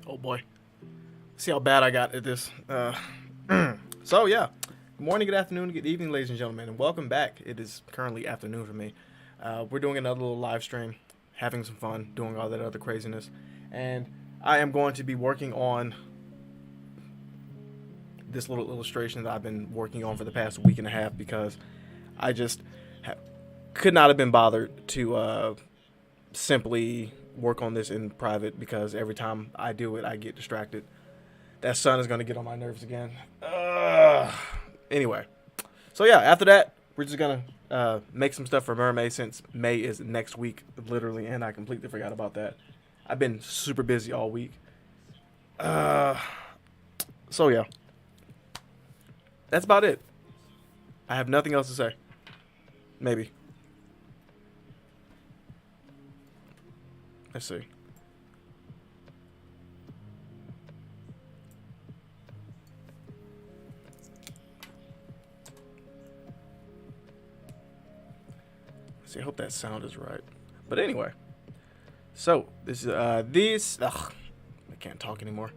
Oh boy. See how bad I got at this. So yeah. Good morning, good afternoon, good evening, ladies and gentlemen, and welcome back. It is currently afternoon for me. We're doing another little live stream, having some fun, doing all that other craziness, and I am going to be working on this little illustration that I've been working on for the past week and a half because I just could not have been bothered to simply work on this in private because every time I do it, I get distracted. That sun is going to get on my nerves again. Anyway, so yeah, after that, we're just going to make some stuff for Mermay since May is next week, literally, and I completely forgot about that. I've been super busy all week. So yeah, that's about it. I have nothing else to say. Maybe. Let's see. I hope that sound is right. But anyway, so this is I can't talk anymore.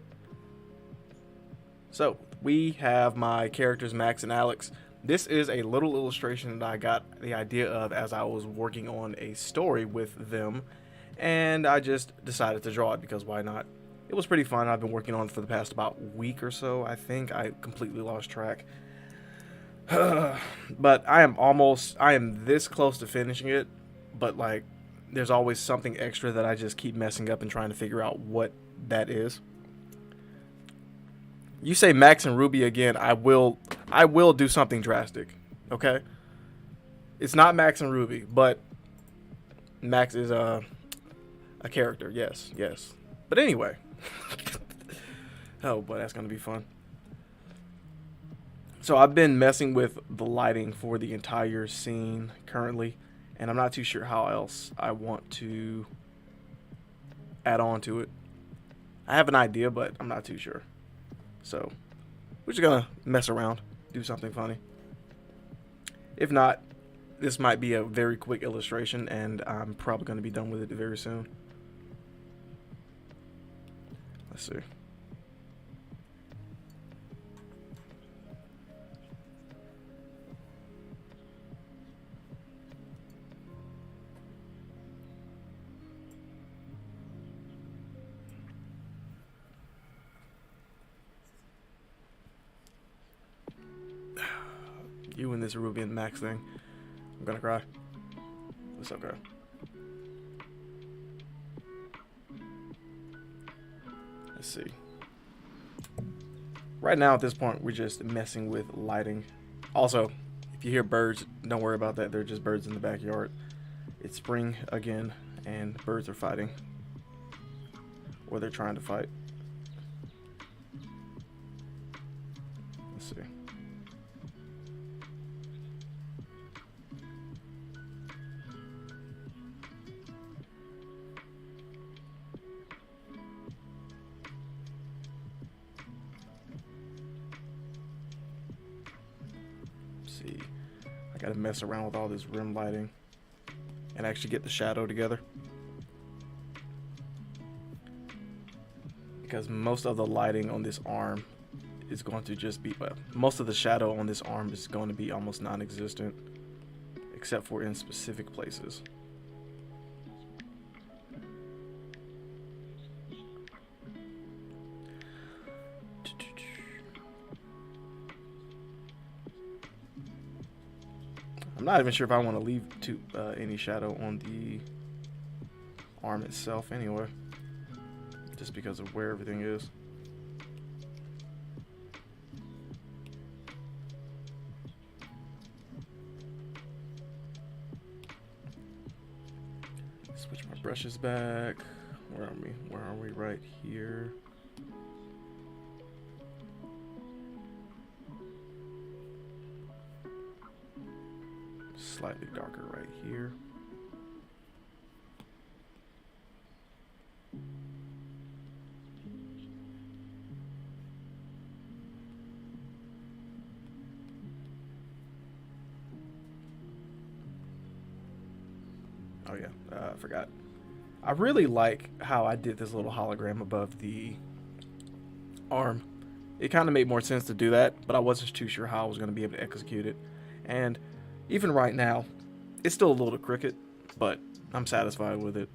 So we have my characters Max and Alex. This is a little illustration that I got the idea of as I was working on a story with them, and I just decided to draw it because why not? It was pretty fun. I've been working on it for the past about week or so. I think I completely lost track. But I am this close to finishing it, but like there's always something extra that I just keep messing up and trying to figure out what that is. You say Max and Ruby again, I will do something drastic. Okay? It's not Max and Ruby, but Max is a character. Yes. But anyway. Oh boy, that's going to be fun. So I've been messing with the lighting for the entire scene currently, and I'm not too sure how else I want to add on to it. I have an idea, but I'm not too sure. So we're just gonna mess around, do something funny. If not, this might be a very quick illustration, and I'm probably gonna be done with it very soon. Let's see. You and this Ruby and Max thing. I'm gonna cry. It's okay. Let's see. Right now at this point, we're just messing with lighting. Also, if you hear birds, don't worry about that. They're just birds in the backyard. It's spring again, and birds are fighting. Or they're trying to fight. Let's see. See, I gotta mess around with all this rim lighting and actually get the shadow together, because most of the lighting on this arm is going to just be most of the shadow on this arm is going to be almost non-existent except for in specific places. I'm not even sure if I want to leave any shadow on the arm itself anyway, just because of where everything is. Switch my brushes back. Where are we? Where are we? Right here. Slightly darker right here. Oh yeah, I forgot. I really like how I did this little hologram above the arm. It kind of made more sense to do that, but I wasn't too sure how I was going to be able to execute it. And even right now, it's still a little crooked, but I'm satisfied with it.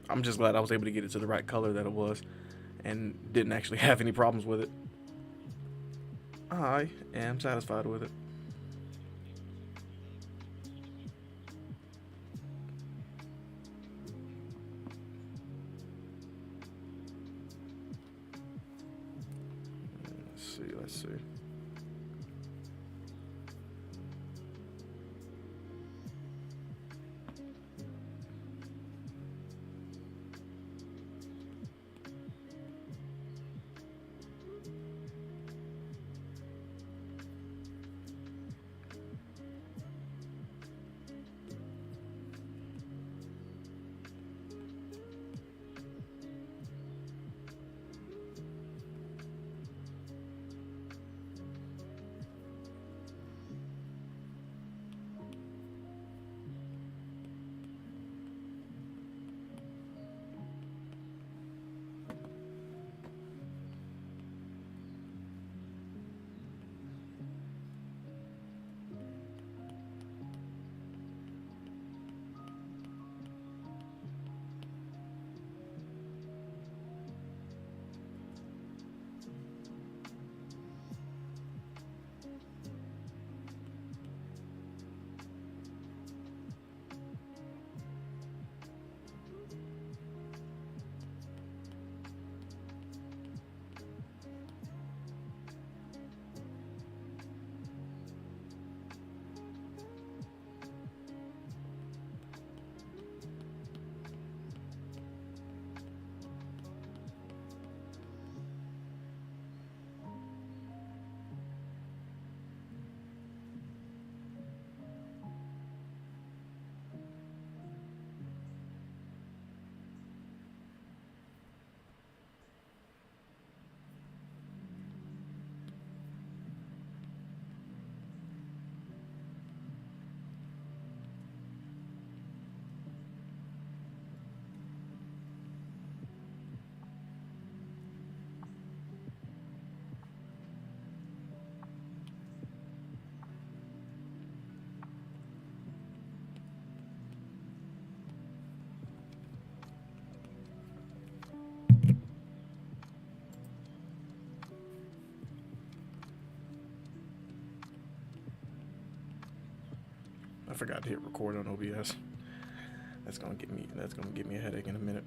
I'm just glad I was able to get it to the right color that it was and didn't actually have any problems with it. I am satisfied with it. Let's see. I forgot to hit record on OBS. That's gonna give me a headache in a minute.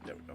There we go.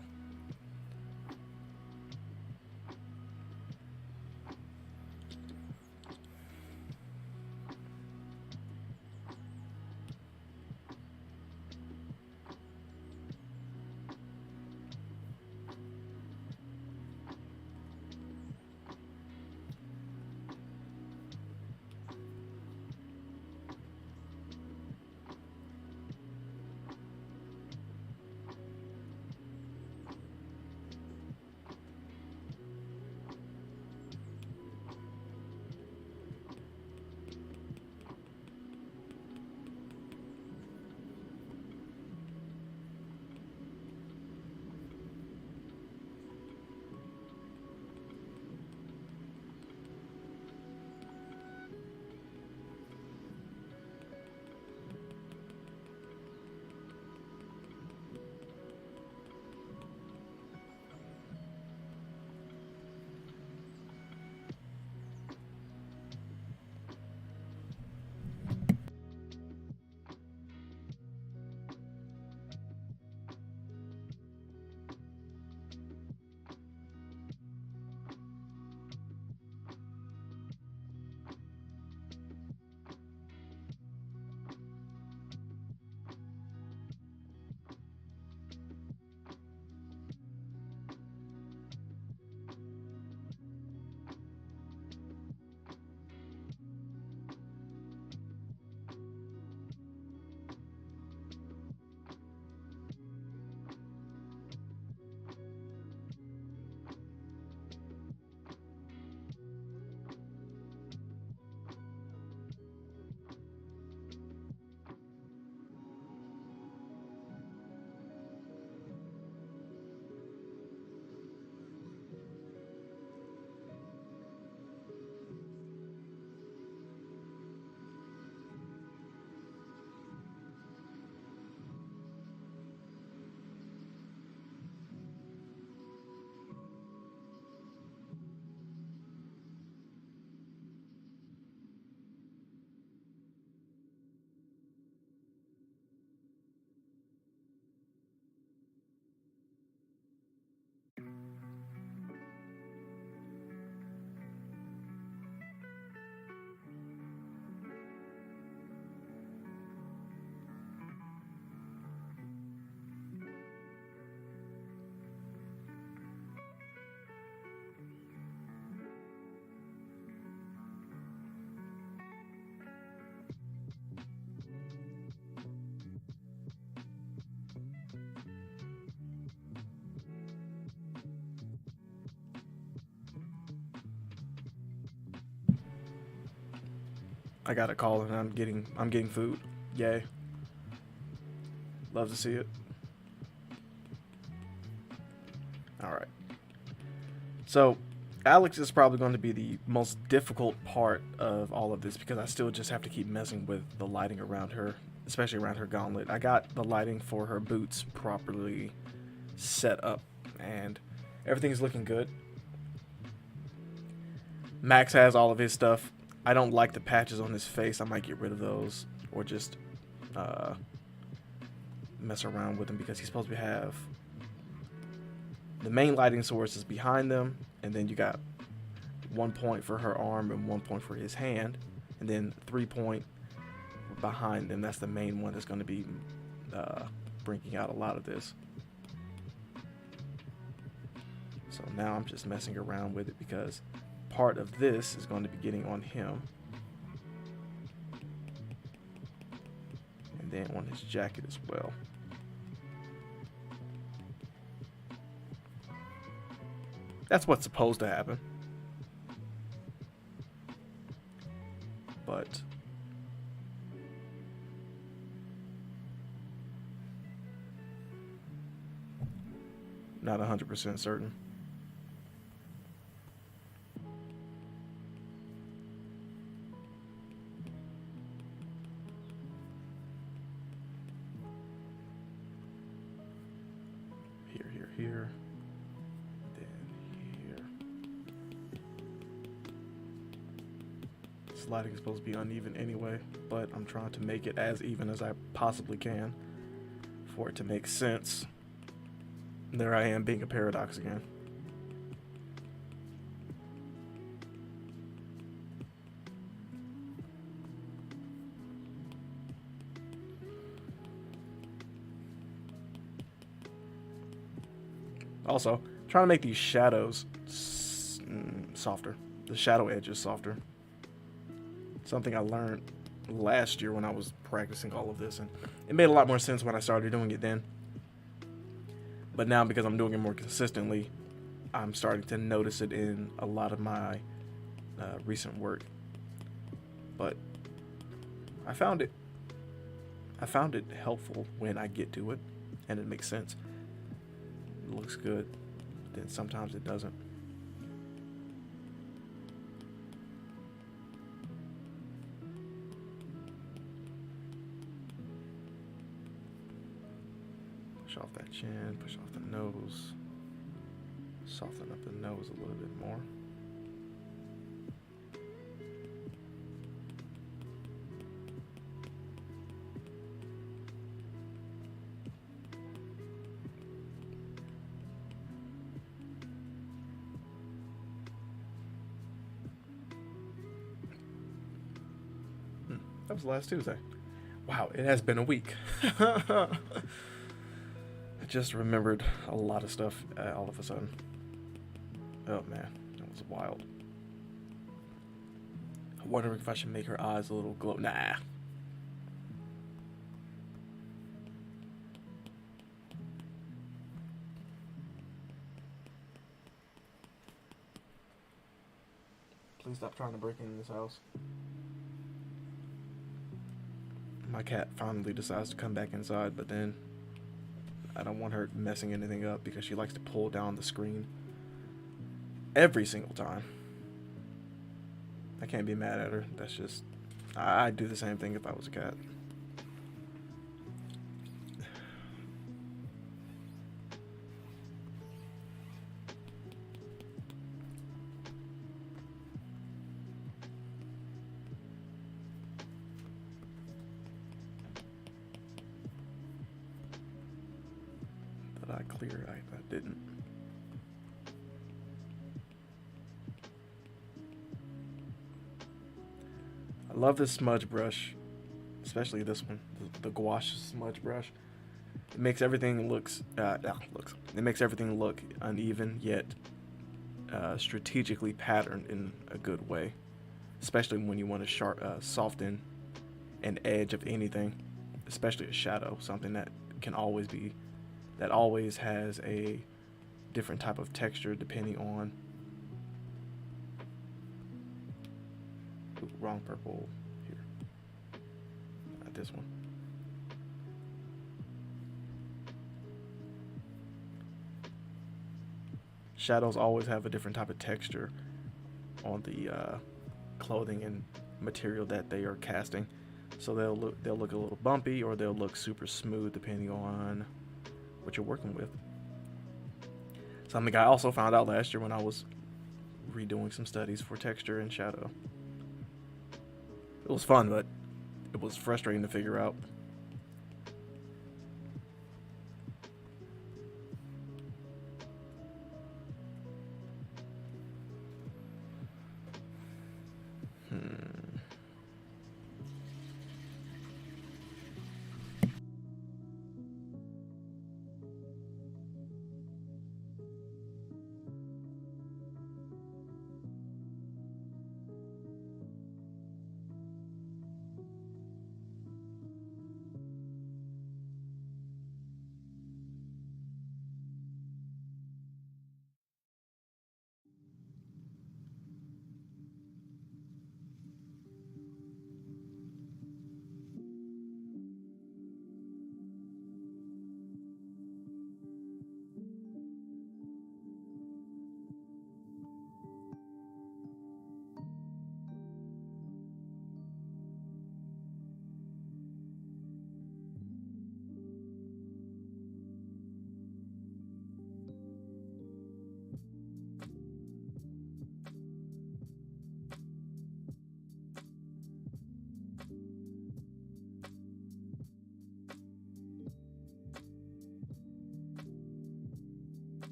I got a call and I'm getting food. Yay. Love to see it. Alright. So, Alex is probably going to be the most difficult part of all of this because I still just have to keep messing with the lighting around her, especially around her gauntlet. I got the lighting for her boots properly set up and everything's looking good. Max has all of his stuff. I don't like the patches on his face. I might get rid of those or just mess around with them because he's supposed to have the main lighting source is behind them, and then you got 1 point for her arm and 1 point for his hand, and then 3 point behind them. That's the main one that's going to be bringing out a lot of this. So now I'm just messing around with it because part of this is going to be getting on him. And then on his jacket as well. That's what's supposed to happen. But not 100% certain. Here. This lighting is supposed to be uneven anyway, but I'm trying to make it as even as I possibly can for it to make sense. There I am being a paradox again. Also, trying to make these shadows softer. The shadow edges softer. Something I learned last year when I was practicing all of this, and it made a lot more sense when I started doing it then. But now, because I'm doing it more consistently, I'm starting to notice it in a lot of my recent work. But I found it helpful when I get to it, and it makes sense. It looks good, then sometimes it doesn't. Push off that chin, push off the nose, soften up the nose a little bit more. That was last Tuesday. Wow, it has been a week. I just remembered a lot of stuff all of a sudden. Oh man, that was wild. I'm wondering if I should make her eyes a little glow. Nah. Please stop trying to break into this house. My cat finally decides to come back inside, but then I don't want her messing anything up because she likes to pull down the screen every single time. I can't be mad at her. That's just, I'd do the same thing if I was a cat. I clear, I didn't. I love this smudge brush, especially this one, the gouache smudge brush. It makes everything it makes everything look uneven yet strategically patterned in a good way, especially when you want to soften an edge of anything, especially a shadow, something that can always be. That always has a different type of texture depending on. Ooh, wrong purple here. this one. Shadows always have a different type of texture on the clothing and material that they are casting. So they'll look a little bumpy, or they'll look super smooth depending on what you're working with. Something I also found out last year when I was redoing some studies for texture and shadow. It was fun, but it was frustrating to figure out.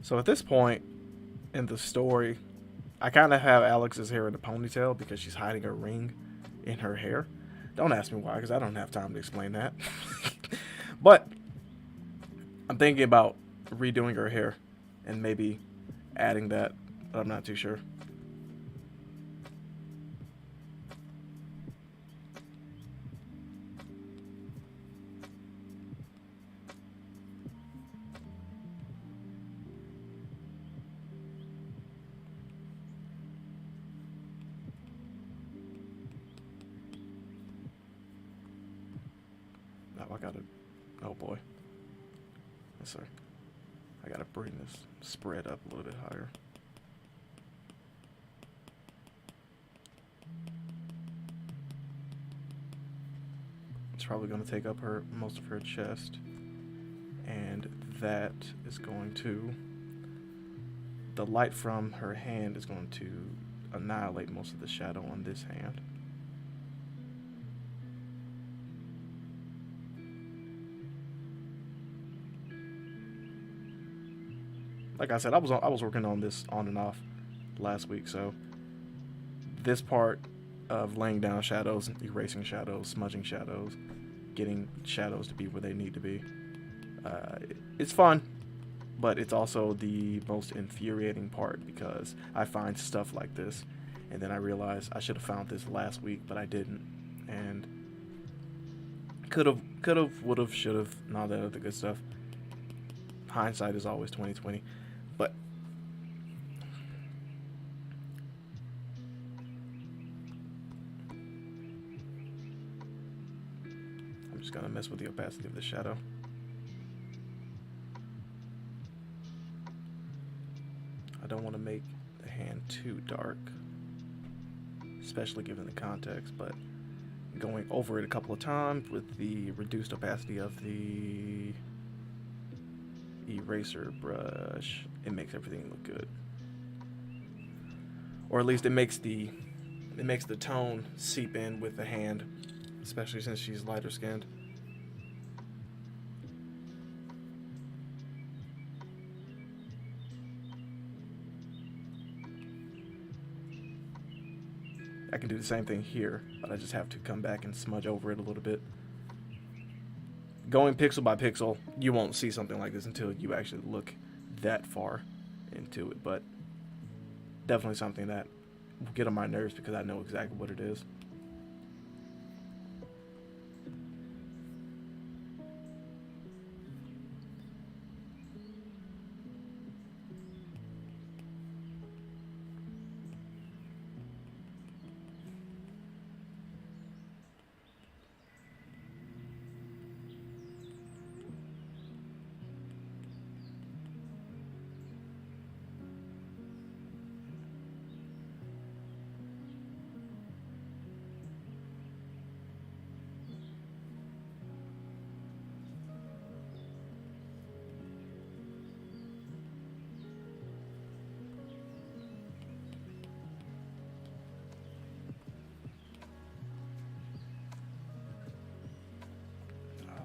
So at this point in the story, I kind of have Alex's hair in a ponytail because she's hiding a ring in her hair. Don't ask me why, because I don't have time to explain that. But I'm thinking about redoing her hair and maybe adding that, but I'm not too sure. Oh, I gotta. Oh boy. Yes, sir. I gotta bring this spread up a little bit higher. It's probably going to take up most of her chest, and that is going to. The light from her hand is going to annihilate most of the shadow on this hand. Like I said, I was working on this on and off last week, so this part of laying down shadows, erasing shadows, smudging shadows, getting shadows to be where they need to be, it's fun, but it's also the most infuriating part because I find stuff like this, and then I realize I should have found this last week, but I didn't, and could have, would have, should have, and all that other good stuff. Hindsight is always 20/20. But I'm just gonna mess with the opacity of the shadow. I don't want to make the hand too dark, especially given the context, but going over it a couple of times with the reduced opacity of the eraser brush, it makes everything look good. Or at least it makes the tone seep in with the hand, especially since she's lighter skinned. I can do the same thing here, but I just have to come back and smudge over it a little bit. going pixel by pixel, you won't see something like this until you actually look that far into it. But definitely something that will get on my nerves because I know exactly what it is.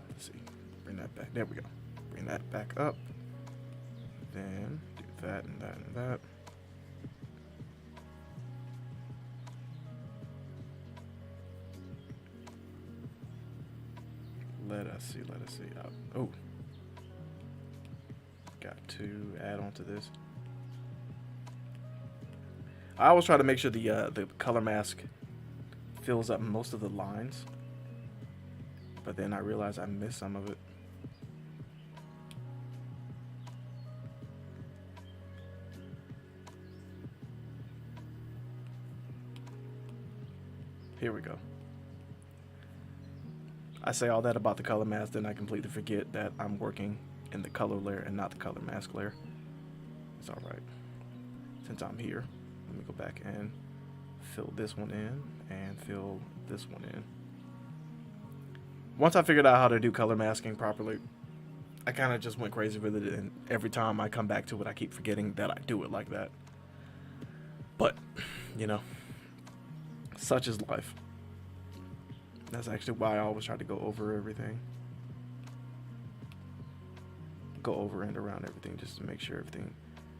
Let's see. Bring that back. There we go. Bring that back up. Then do that and that and that. Let us see. Oh. Got to add on to this. I always try to make sure the color mask fills up most of the lines. But then I realized I missed some of it. Here we go. I say all that about the color mask, then I completely forget that I'm working in the color layer and not the color mask layer. It's alright. Since I'm here, let me go back and fill this one in and fill this one in. Once I figured out how to do color masking properly, I kind of just went crazy with it, and every time I come back to it, I keep forgetting that I do it like that. But, you know, such is life. That's actually why I always try to go over everything. Go over and around everything just to make sure everything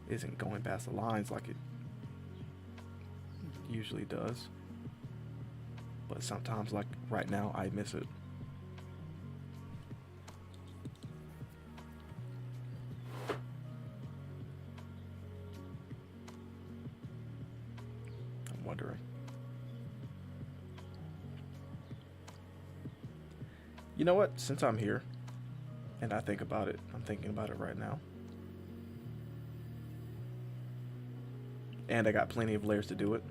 isn't going past the lines like it usually does. But sometimes, like right now, I miss it. I'm wondering. You know what? Since I'm here and I think about it, I'm thinking about it right now. And I got plenty of layers to do it.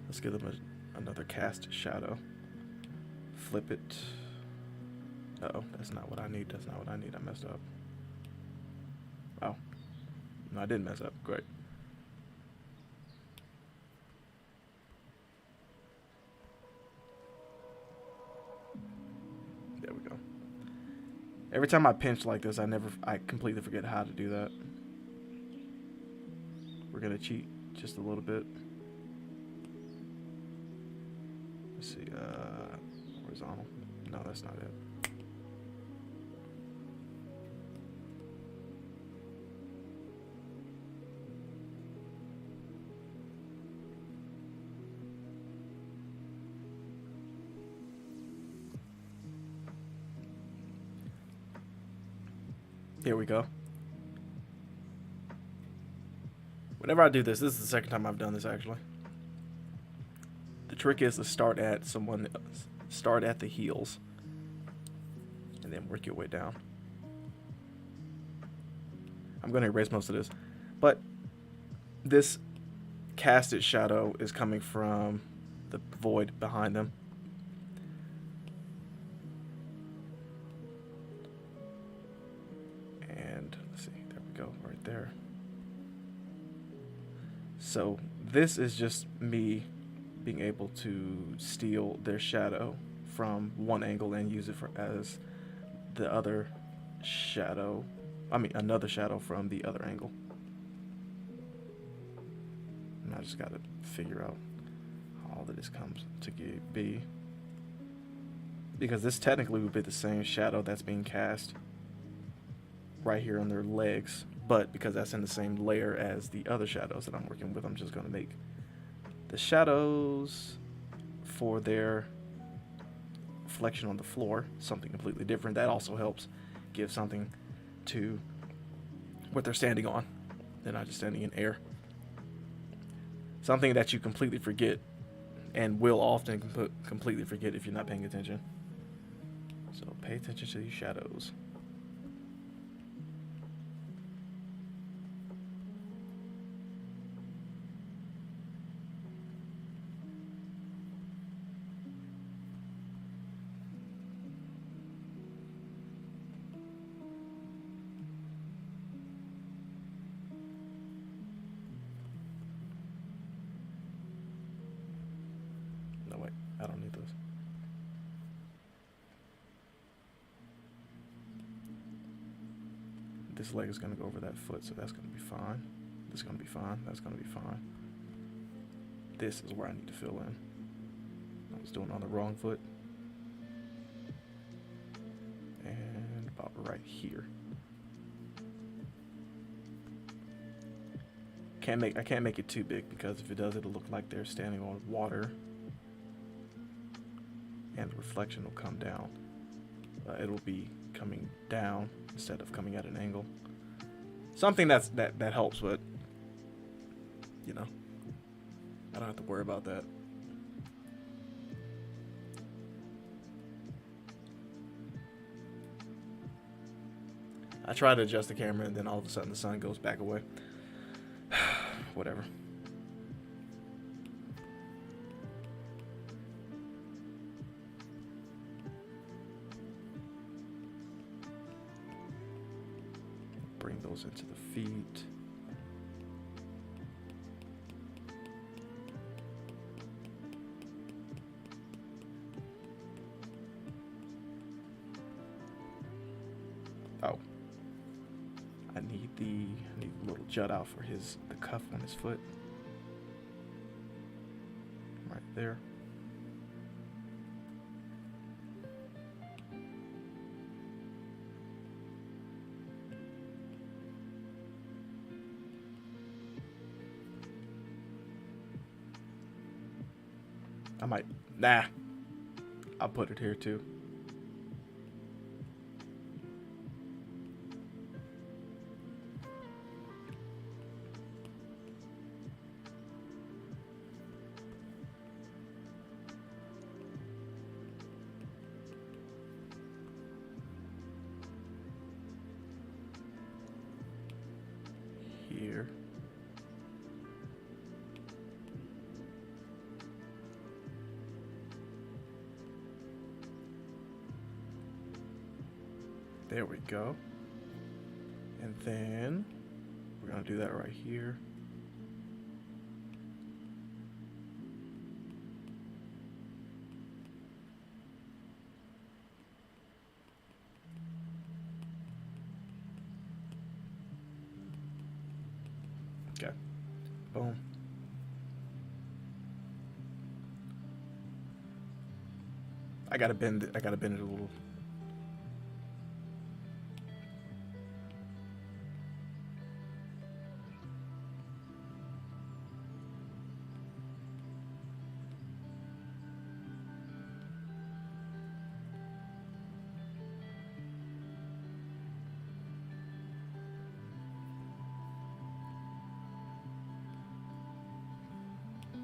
Let's give them another cast shadow. Flip it. Uh-oh, that's not what I need. That's not what I need. I messed up. Oh. No, I didn't mess up. Great. There we go. Every time I pinch like this, I completely forget how to do that. We're gonna cheat just a little bit. Let's see, horizontal. No, that's not it. Here we go. Whenever I do this is the second time I've done this actually. The trick is to start at the heels and then work your way down. I'm going to erase most of this, but this casted shadow is coming from the void behind them. And let's see, there we go, right there. So this is just me being able to steal their shadow from one angle and use it as the other shadow. Another shadow from the other angle. And I just got to figure out how all of this comes to be. because this technically would be the same shadow that's being cast right here on their legs, but because that's in the same layer as the other shadows that I'm working with, I'm just going to make the shadows for their reflection on the floor something completely different. That also helps give something to what they're standing on. They're not just standing in air. Something that you completely forget, and will often completely forget if you're not paying attention. So pay attention to these shadows. No, wait, I don't need those. This leg is going to go over that foot, so that's going to be fine. This is going to be fine. That's going to be fine. This is where I need to fill in. I was doing it on the wrong foot. And about right here. I can't make it too big, because if it does, it'll look like they're standing on water. And the reflection will come down. It'll be coming down instead of coming at an angle. Something that helps, but you know, I don't have to worry about that. I try to adjust the camera, and then all of a sudden the sun goes back away. Whatever. Bring those into the feet. Oh. I need a little jut out for the cuff on his foot. Right there. I'll put it here too. Here. There we go. And then we're going to do that right here. Okay. Boom. I gotta bend it a little.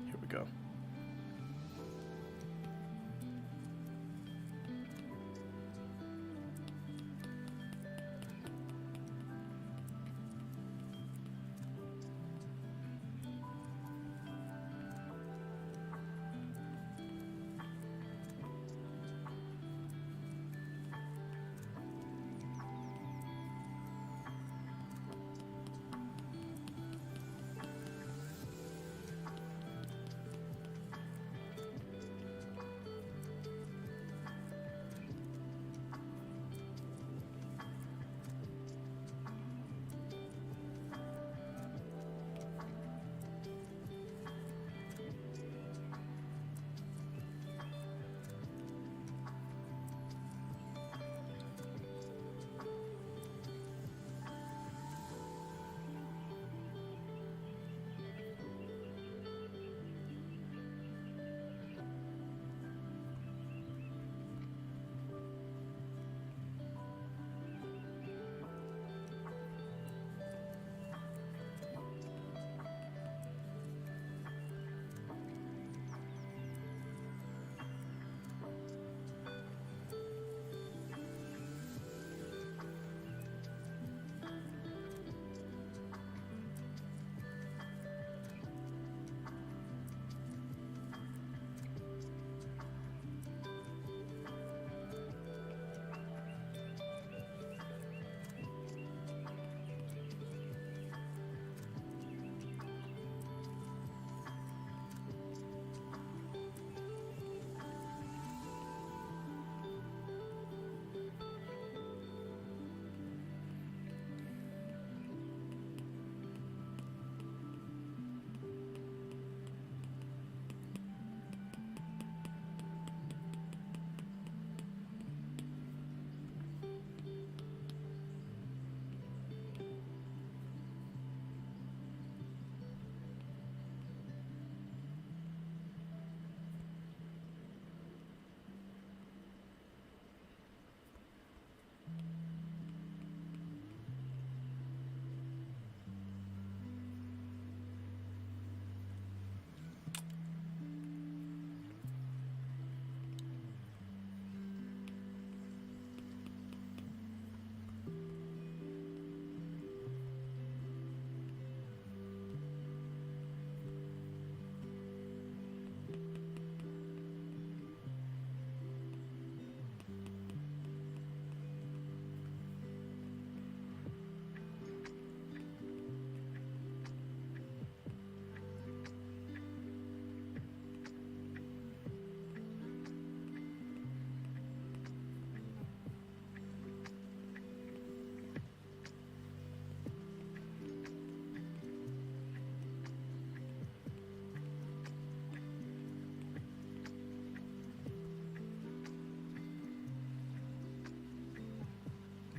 Here we go.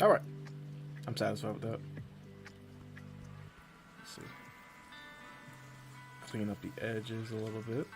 All right, I'm satisfied with that. Let's see. Clean up the edges a little bit.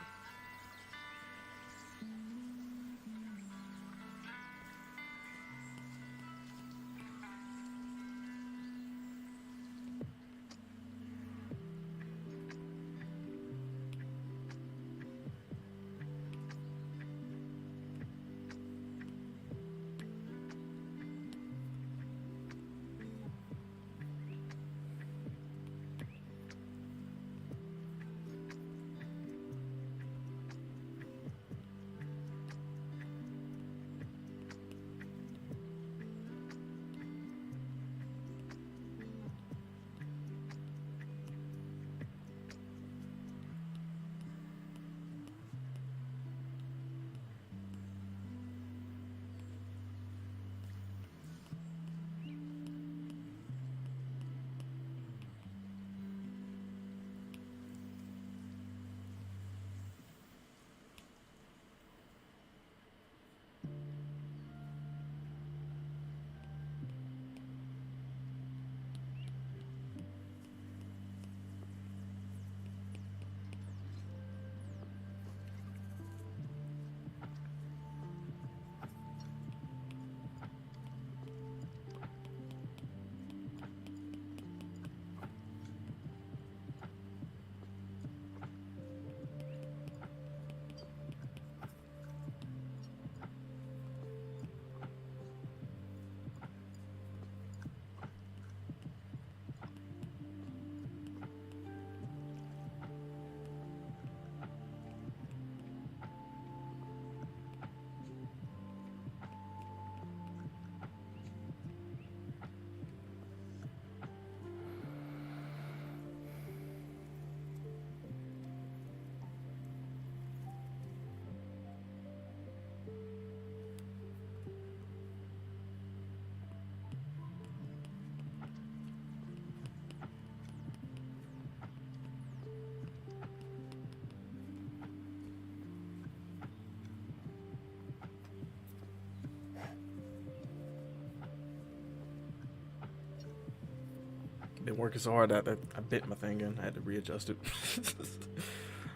Been working so hard that I bit my thing in. I had to readjust it.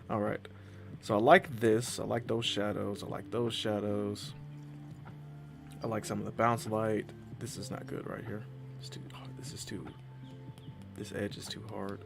All right. So I like this. I like those shadows. I like those shadows. I like some of the bounce light. This is not good right here. It's too. This is too. This edge is too hard.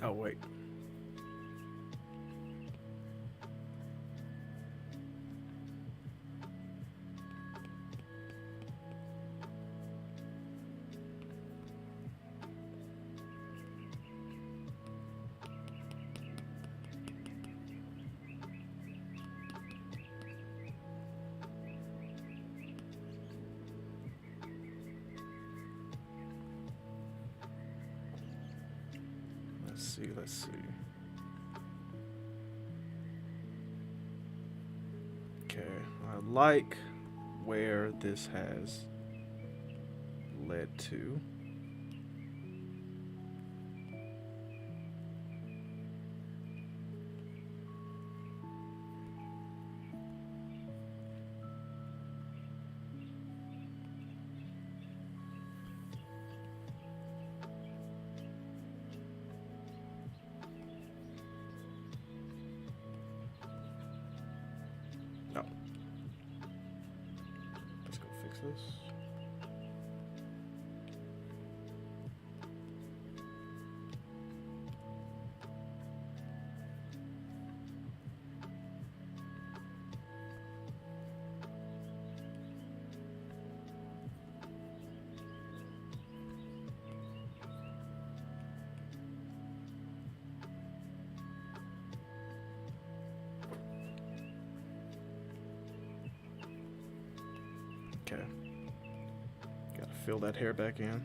Oh, wait. Let's see. Okay, I like where this has led to. No. Let's go fix this. Okay. Gotta fill that hair back in.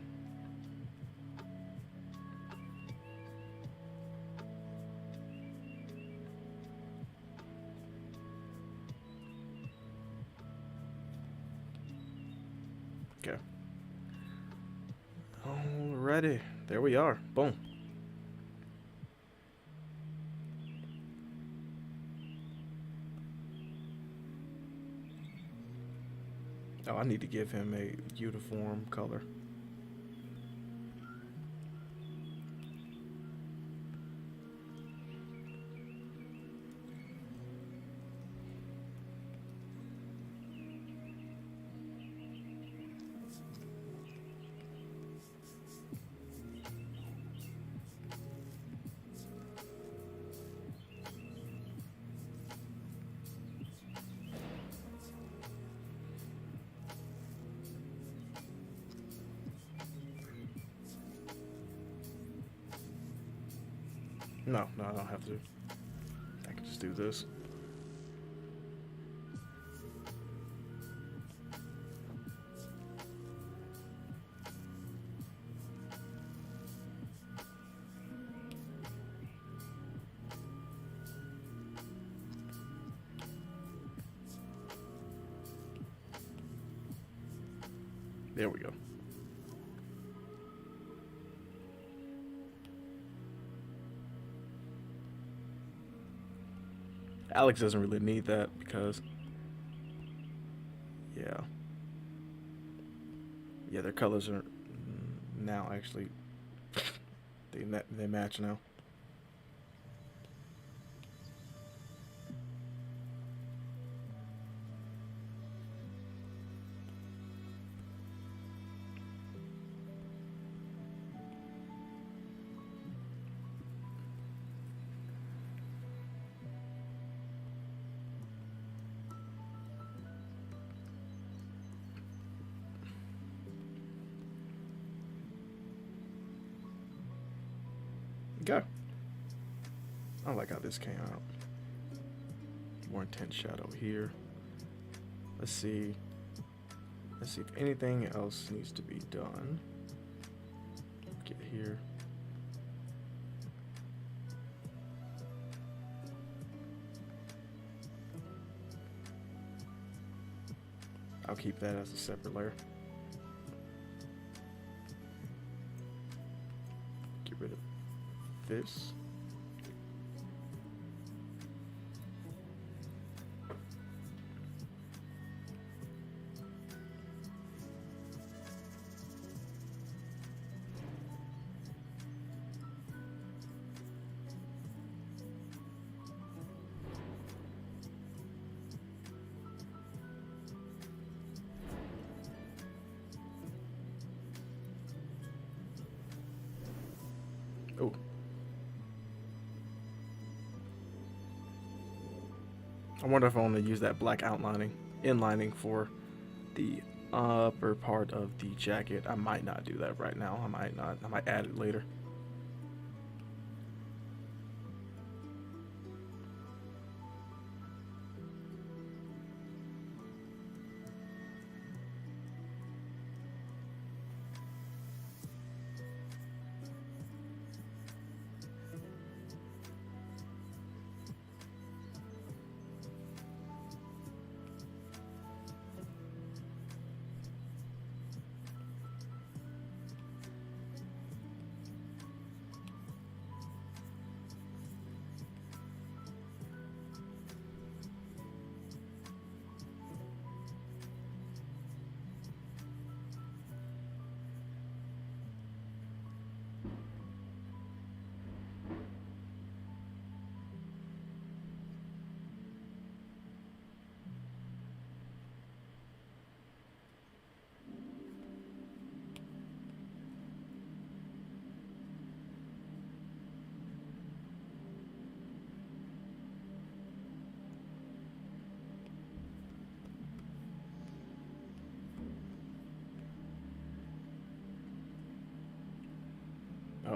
Okay. Alrighty. There we are. Boom. Oh, I need to give him a uniform color. No, I don't have to. I can just do this. There we go. Alex doesn't really need that because, yeah, their colors are now actually they match now. Okay. I like how this came out. More intense shadow here. Let's see if anything else needs to be done. Get here. I'll keep that as a separate layer. Get rid of this. Oh. I wonder if I want to use that black inlining for the upper part of the jacket. I might not do that right now. I might add it later.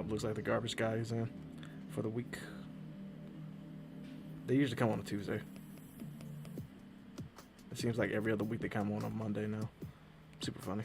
Looks like the garbage guy is in for the week. They usually come on a Tuesday. It seems like every other week they come on Monday now. Super funny.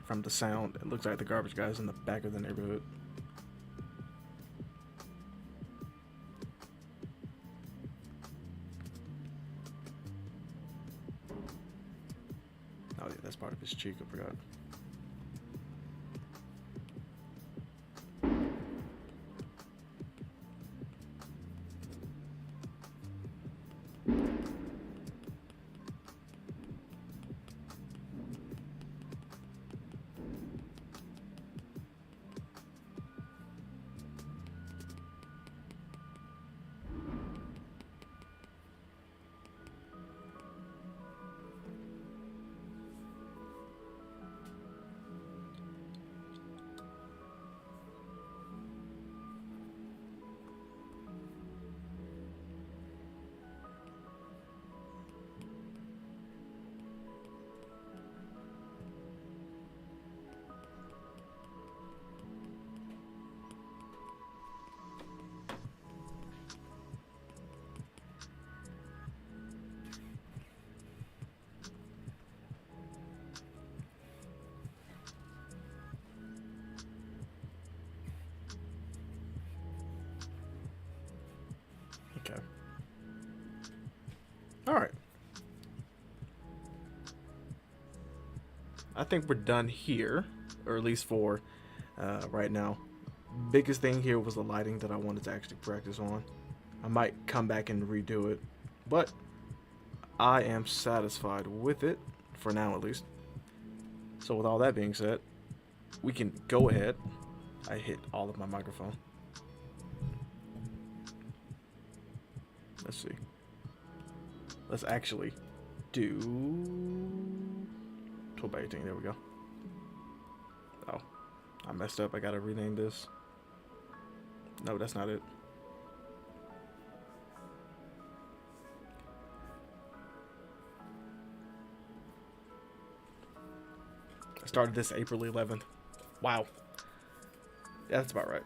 From the sound, it looks like the garbage guy's in the back of the neighborhood. Oh yeah, that's part of his cheek, I forgot. Okay. All right. I think we're done here, or at least for right now. Biggest thing here was the lighting that I wanted to actually practice on. I might come back and redo it, but I am satisfied with it, for now at least. So with all that being said, we can go ahead. I hit all of my microphone. Let's see. Let's actually do 12 by 18. There we go. Oh, I messed up. I gotta rename this. No, that's not it. I started this April 11th. Wow. Yeah, that's about right.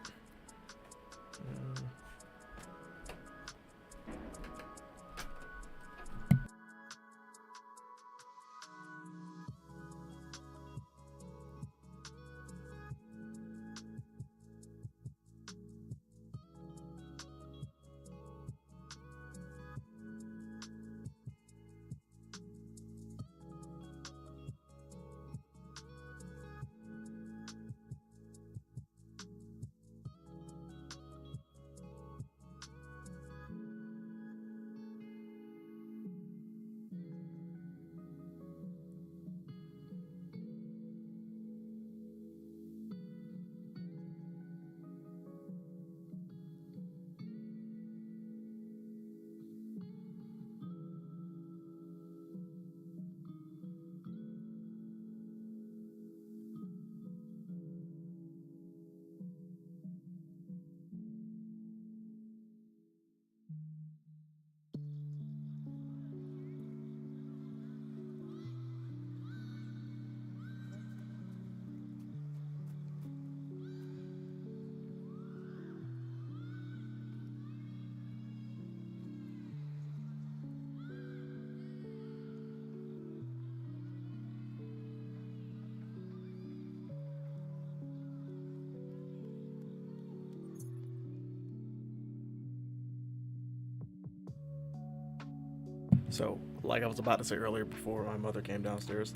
So, like I was about to say earlier before my mother came downstairs,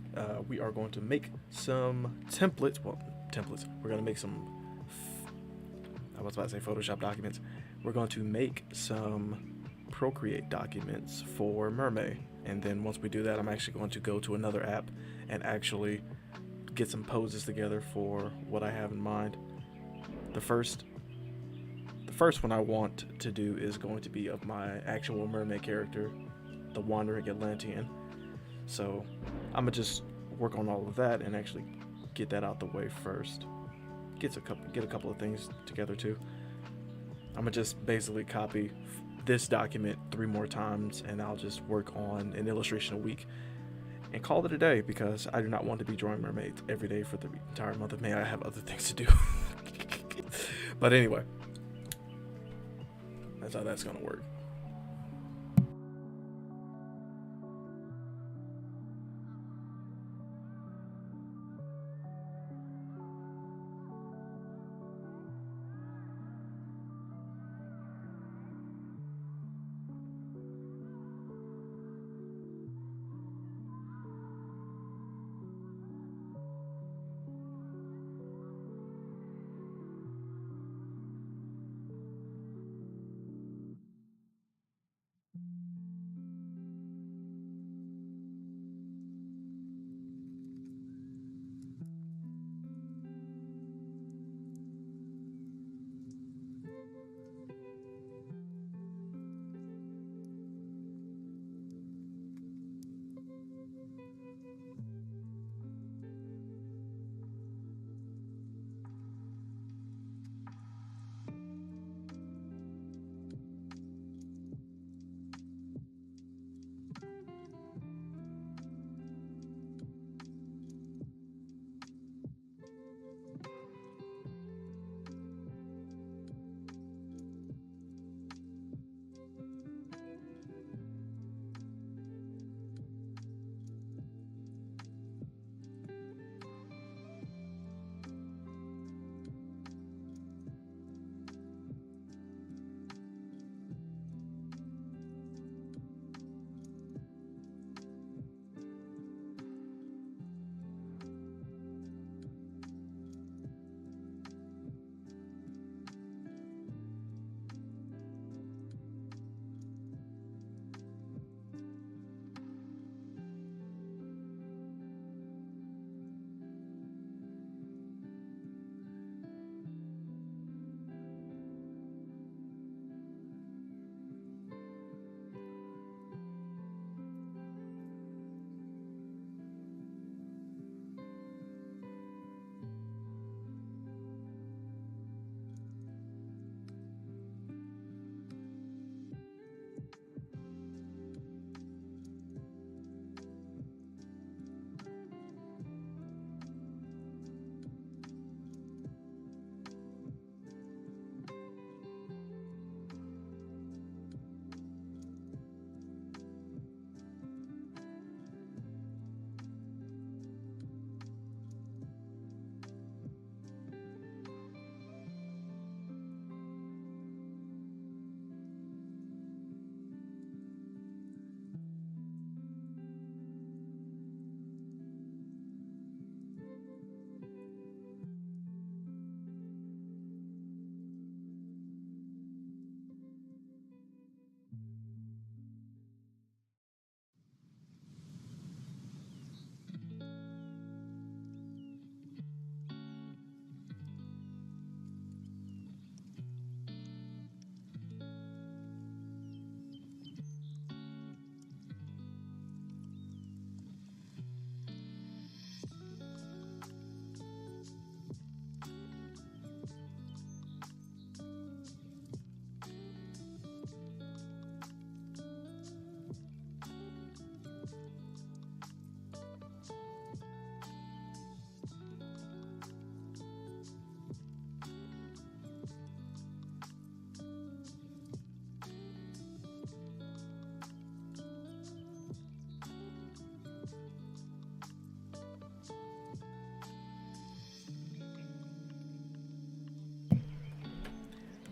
we are going to make some templates. Well, templates. We're going to make some, I was about to say Photoshop documents. We're going to make some Procreate documents for Mermay. And then once we do that, I'm actually going to go to another app and actually get some poses together for what I have in mind. The first one I want to do is going to be of my actual mermaid character, the Wandering Atlantean. So I'm gonna just work on all of that and actually get that out the way first. Get a couple of things together too. I'm gonna just basically copy this document 3 more times, and I'll just work on an illustration a week and call it a day, because I do not want to be drawing mermaids every day for the entire month of May. I have other things to do. But anyway, that's how that's gonna work.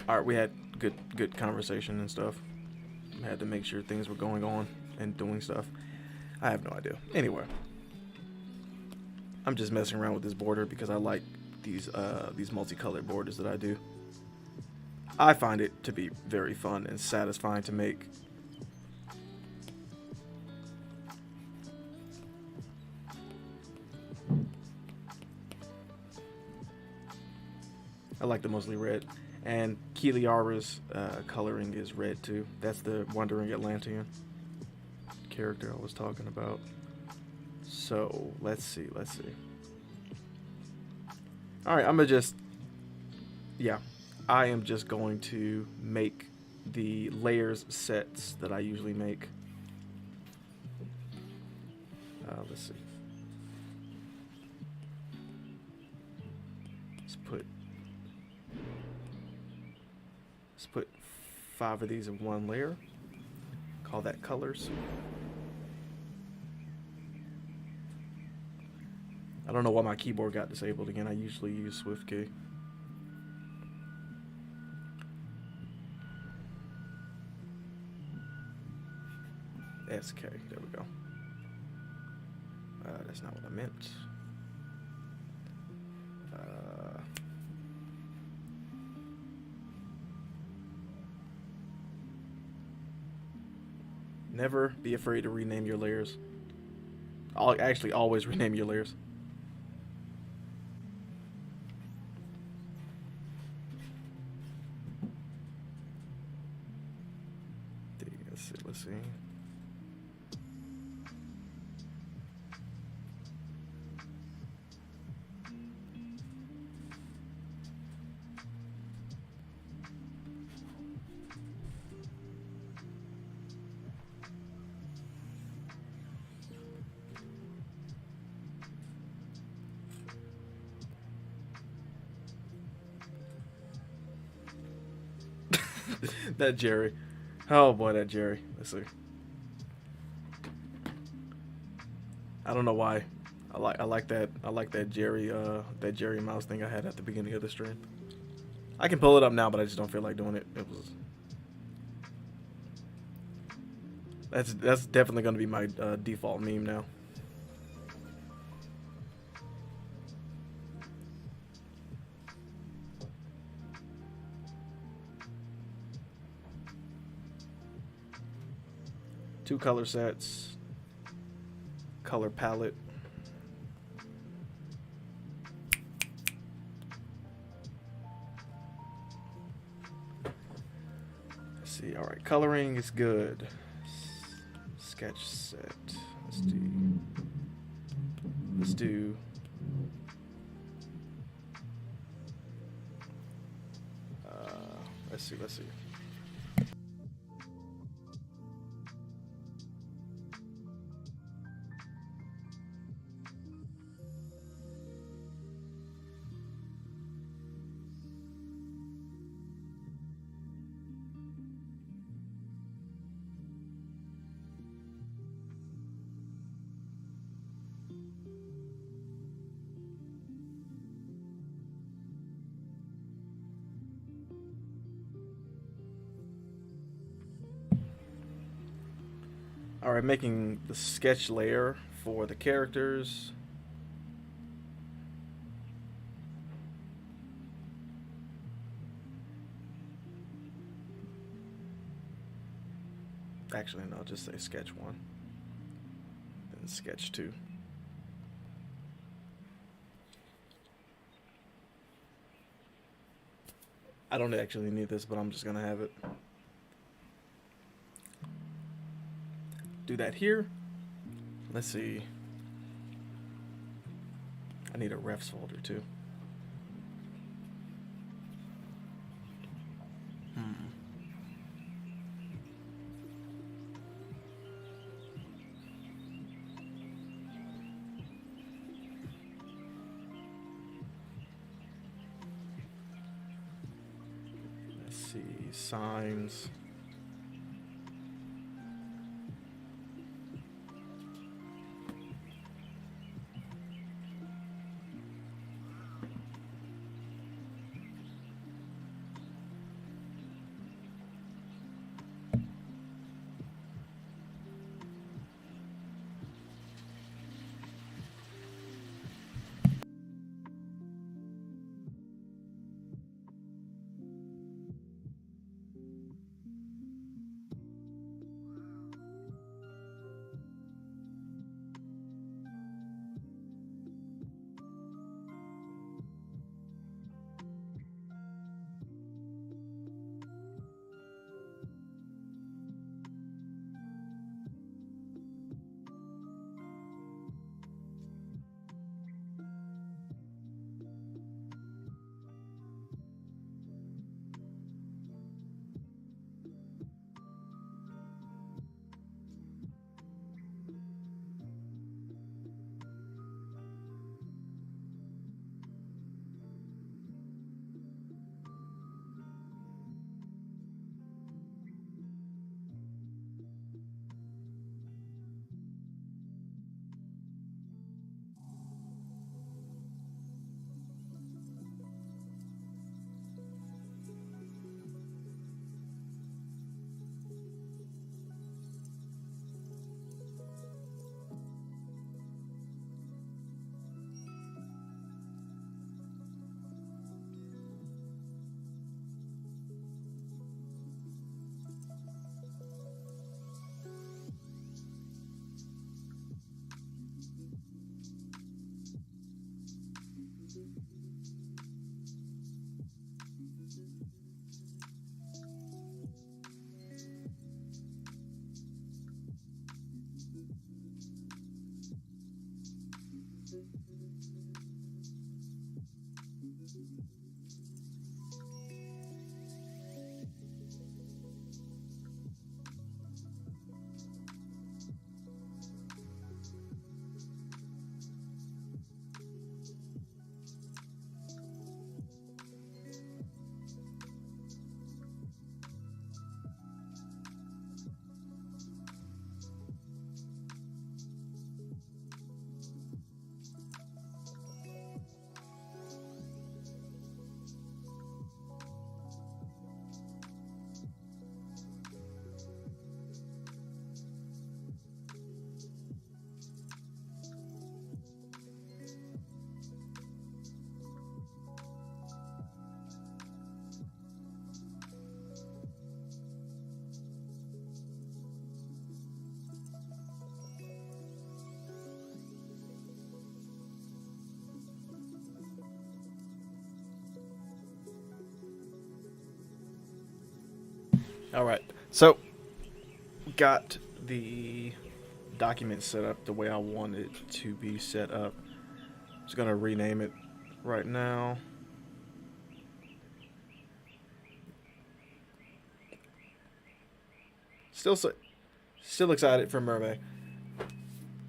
All right, we had good conversation and stuff. I had to make sure things were going on. and doing stuff. I have no idea. Anyway, I'm just messing around with this border because I like these multicolored borders that I do. I find it to be very fun and satisfying to make. I like the mostly red. And Kiliara's coloring is red too. That's the Wandering Atlantean character I was talking about. So, let's see. Alright, I am just going to make the layers sets that I usually make. Let's see. Let's put 5 of these in one layer. Call that colors. I don't know why my keyboard got disabled again. I usually use Swift key. SK, there we go. That's not what I meant. Never be afraid to rename your layers. I'll actually always rename your layers. Let's see. That Jerry. Oh boy, that Jerry. Let's see. I don't know why. I like that Jerry mouse thing I had at the beginning of the stream. I can pull it up now, but I just don't feel like doing it. That's definitely going to be my default meme now. Two color sets, color palette. Let's see, all right, coloring is good. Sketch set. Let's do. Let's see. Alright, making the sketch layer for the characters. Actually, no, just say sketch 1. Then sketch 2. I don't actually need this, but I'm just gonna have it. Do that here. Let's see. I need a refs folder too. Let's see, signs. All right, so got the document set up the way I want it to be set up. Just gonna rename it right now. Still excited for Mermay.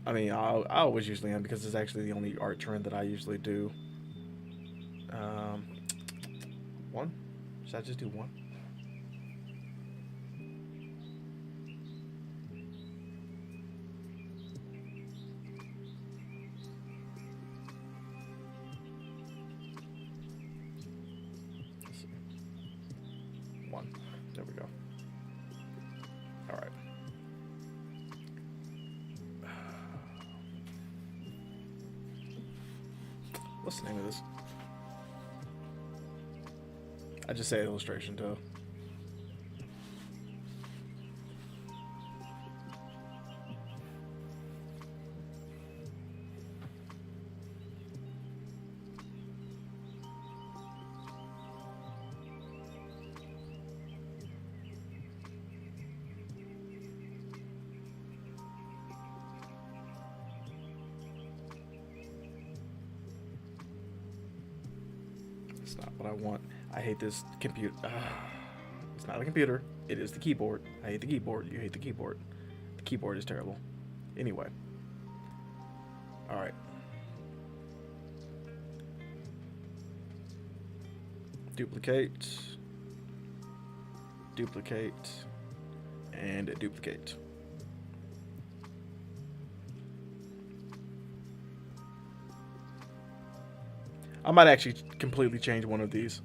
I mean, I always usually am because it's actually the only art trend that I usually do. Um, one? Should I just do one? Let's see. One. There we go. All right. What's the name of this? I just say illustration too. It's not what I want. I hate this computer. It's not a computer. It is the keyboard. I hate the keyboard. You hate the keyboard. The keyboard is terrible. Anyway. Alright. Duplicate. Duplicate. And duplicate. I might actually completely change one of these.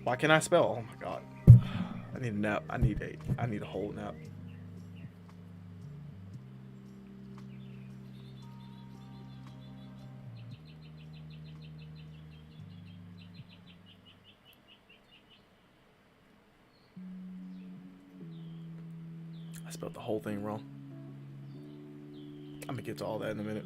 Why can't I spell? Oh my god. I need a nap. I need a whole nap. I spelled the whole thing wrong. I'm gonna get to all that in a minute.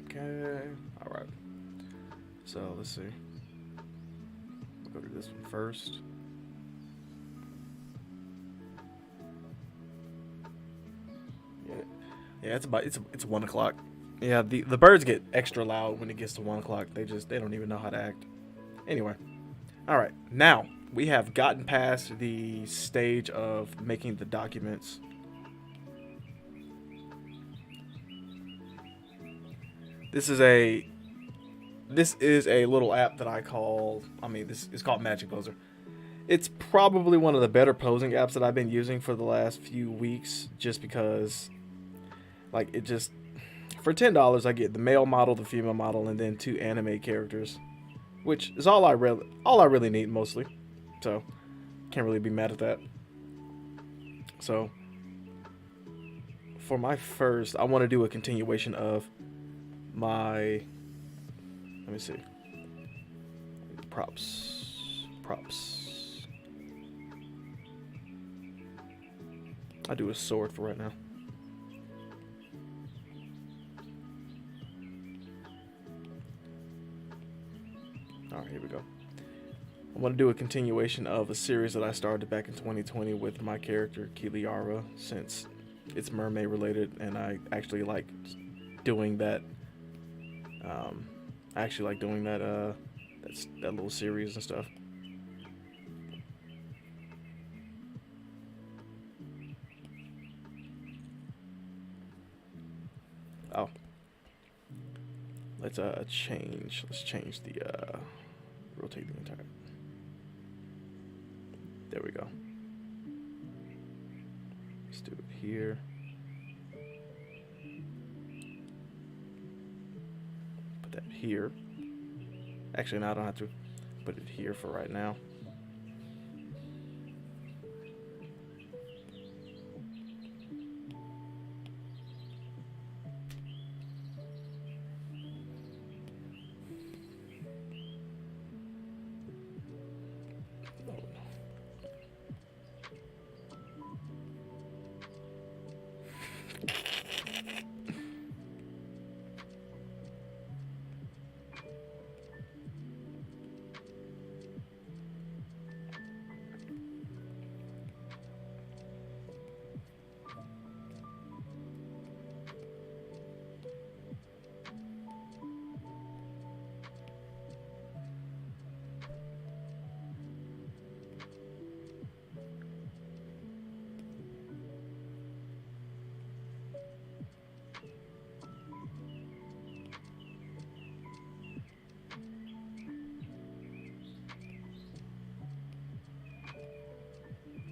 Okay. All right. So let's see. We'll go to this one first. Yeah. It's 1 o'clock. Yeah. The birds get extra loud when it gets to 1 o'clock. They don't even know how to act. Anyway. All right. Now we have gotten past the stage of making the documents. This is a little app that this is called Magic Poser. It's probably one of the better posing apps that I've been using for the last few weeks, just because, like, for $10 I get the male model, the female model, and then 2 anime characters, which is all I really need mostly. So, can't really be mad at that. So, for my first, I want to do a continuation of my, let me see, props. I'll do a sword for right now. Alright, here we go. I want to do a continuation of a series that I started back in 2020 with my character Kiliara, since it's mermaid related and I actually like doing that. That little series and stuff. Oh. Let's change. Let's change the rotate the entire. There we go. Let's do it here. Put that here. Actually, no, I don't have to put it here for right now.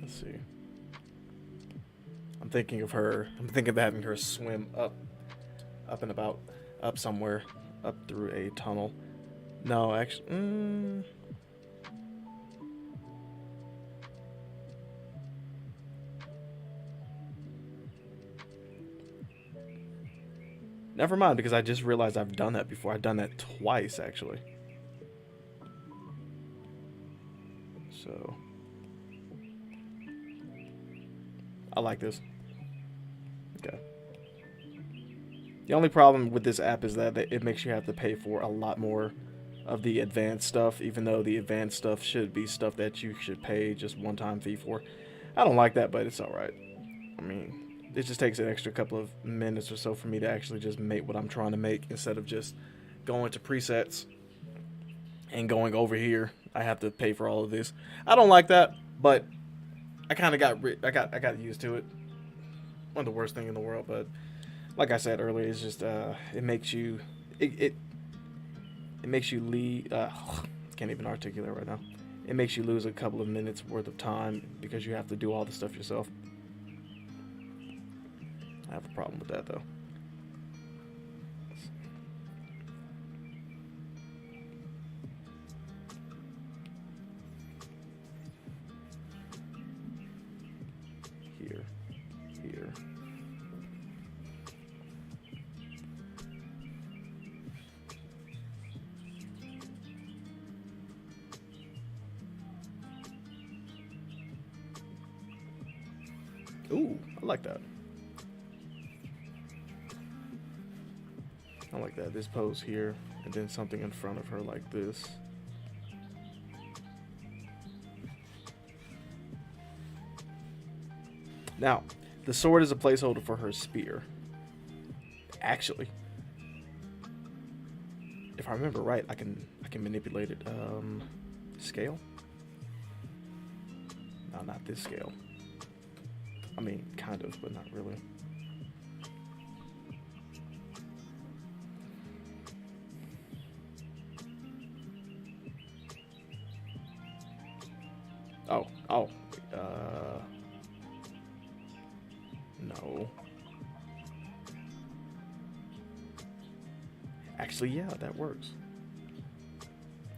Let's see. I'm thinking of her. I'm thinking of having her swim up and about, up somewhere, up through a tunnel. No, actually, never mind, because I just realized I've done that before. I've done that twice, actually. So, I like this. Okay. The only problem with this app is that it makes you have to pay for a lot more of the advanced stuff, even though the advanced stuff should be stuff that you should pay just one-time fee for. I don't like that, but it's alright. I mean, it just takes an extra couple of minutes or so for me to actually just make what I'm trying to make, instead of just going to presets and going over here. I have to pay for all of this. I don't like that, but I kind of got used to it. One of the worst thing in the world, but like I said earlier, it's just it makes you it makes you leave. Can't even articulate right now. It makes you lose a couple of minutes worth of time because you have to do all the stuff yourself. I have a problem with that though. Here. Ooh, I like that. I like that. This pose here, and then something in front of her like this. Now, the sword is a placeholder for her spear. Actually, if I remember right, I can manipulate it. Scale? No, not this scale. I mean, kind of, but not really. Oh, no. Actually, yeah, that works.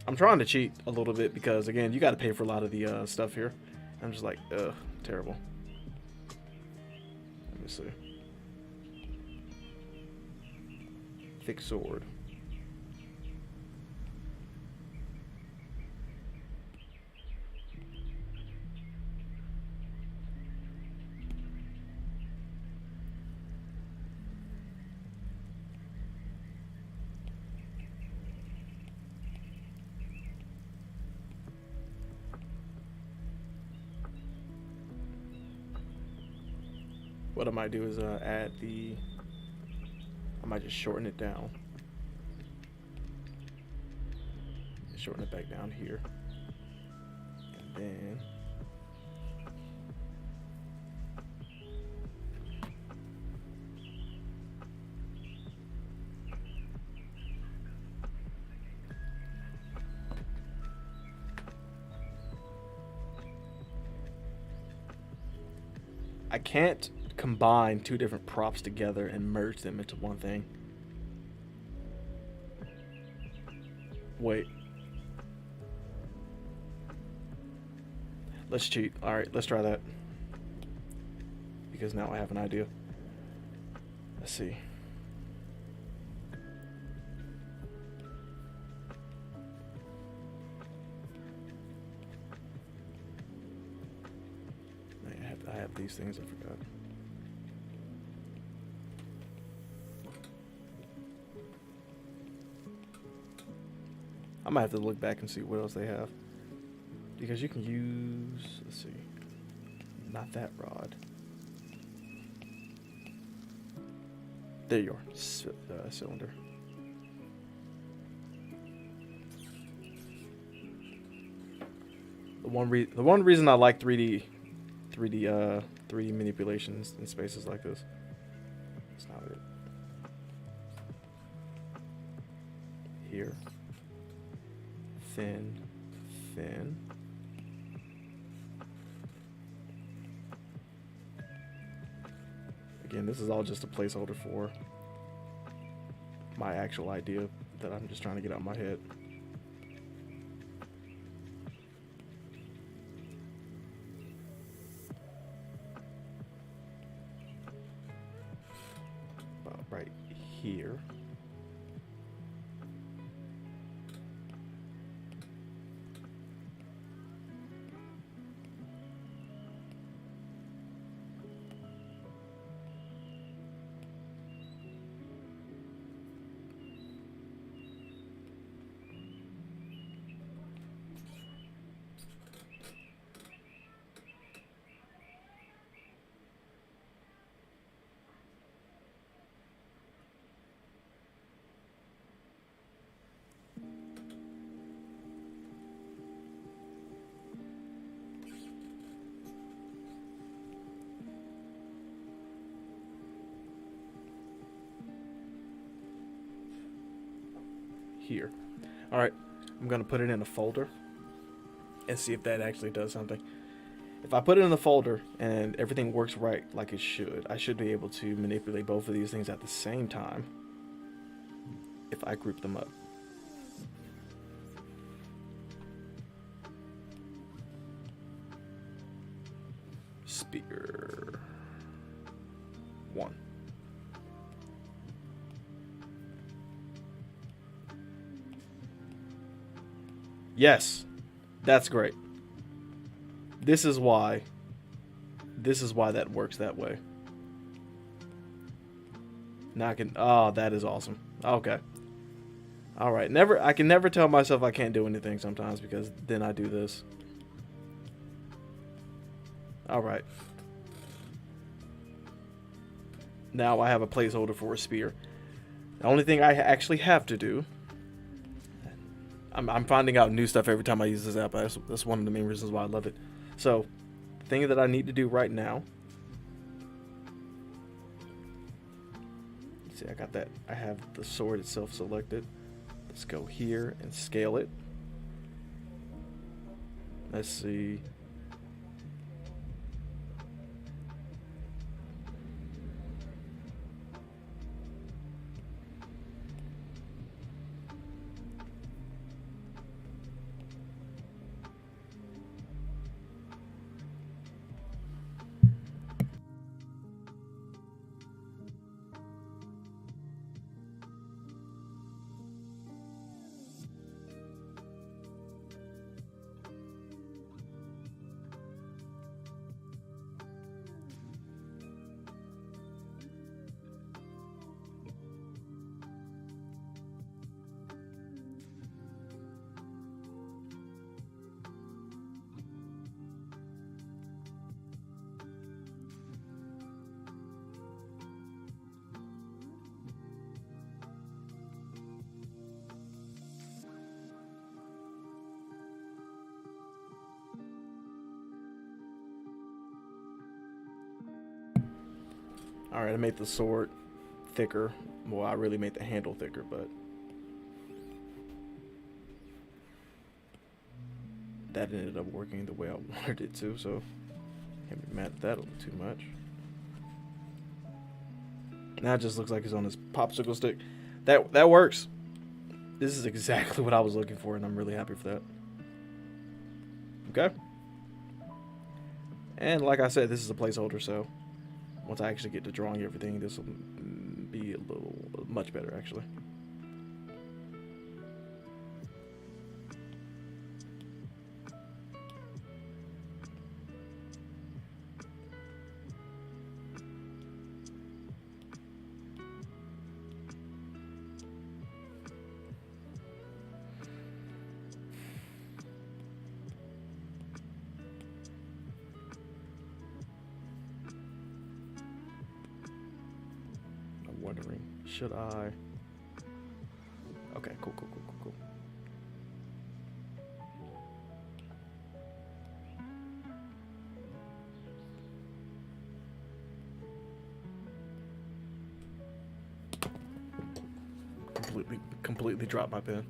I'm trying to cheat a little bit because, again, you got to pay for a lot of the stuff here. I'm just like, ugh, terrible. Let me see. Thick sword. What I might do is add the. I might just shorten it down. Shorten it back down here. And then. I can't combine two different props together and merge them into one thing. Wait. Let's cheat. Alright, let's try that. Because now I have an idea. Let's see. I have these things, I forgot. I might have to look back and see what else they have. Because you can use, let's see, not that rod. There you are, cylinder. The one reason I like 3D manipulations in spaces like this. That's not it. Here. Thin. Again, this is all just a placeholder for my actual idea that I'm just trying to get out of my head. About right here. Here. All right, I'm gonna put it in a folder and see if that actually does something. If I put it in the folder and everything works right like it should, I should be able to manipulate both of these things at the same time if I group them up. Spear 1. Yes, that's great. This is why that works that way. Now I can, oh, that is awesome. Okay. All right. I can never tell myself I can't do anything sometimes because then I do this. All right. Now I have a placeholder for a spear. The only thing I actually have to do, I'm finding out new stuff every time I use this app. That's one of the main reasons why I love it. So, the thing that I need to do right now. See, I got that. I have the sword itself selected. Let's go here and scale it. Let's see. Alright, I made the sword thicker. Well, I really made the handle thicker, but that ended up working the way I wanted it to, so can't be mad at that a little too much. Now it just looks like it's on his popsicle stick. That works. This is exactly what I was looking for, and I'm really happy for that. Okay. And like I said, this is a placeholder, so once I actually get to drawing everything, this will be much better, actually. Wondering, should I? Okay, cool. Completely dropped my pen.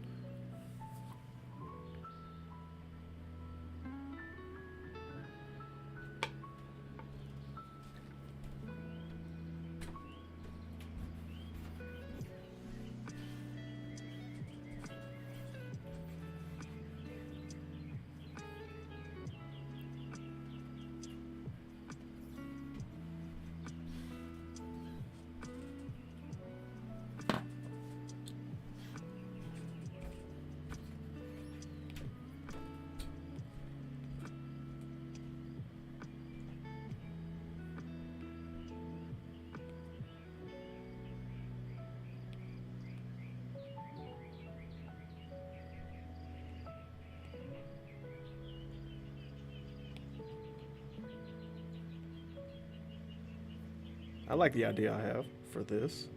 I like the idea I have for this.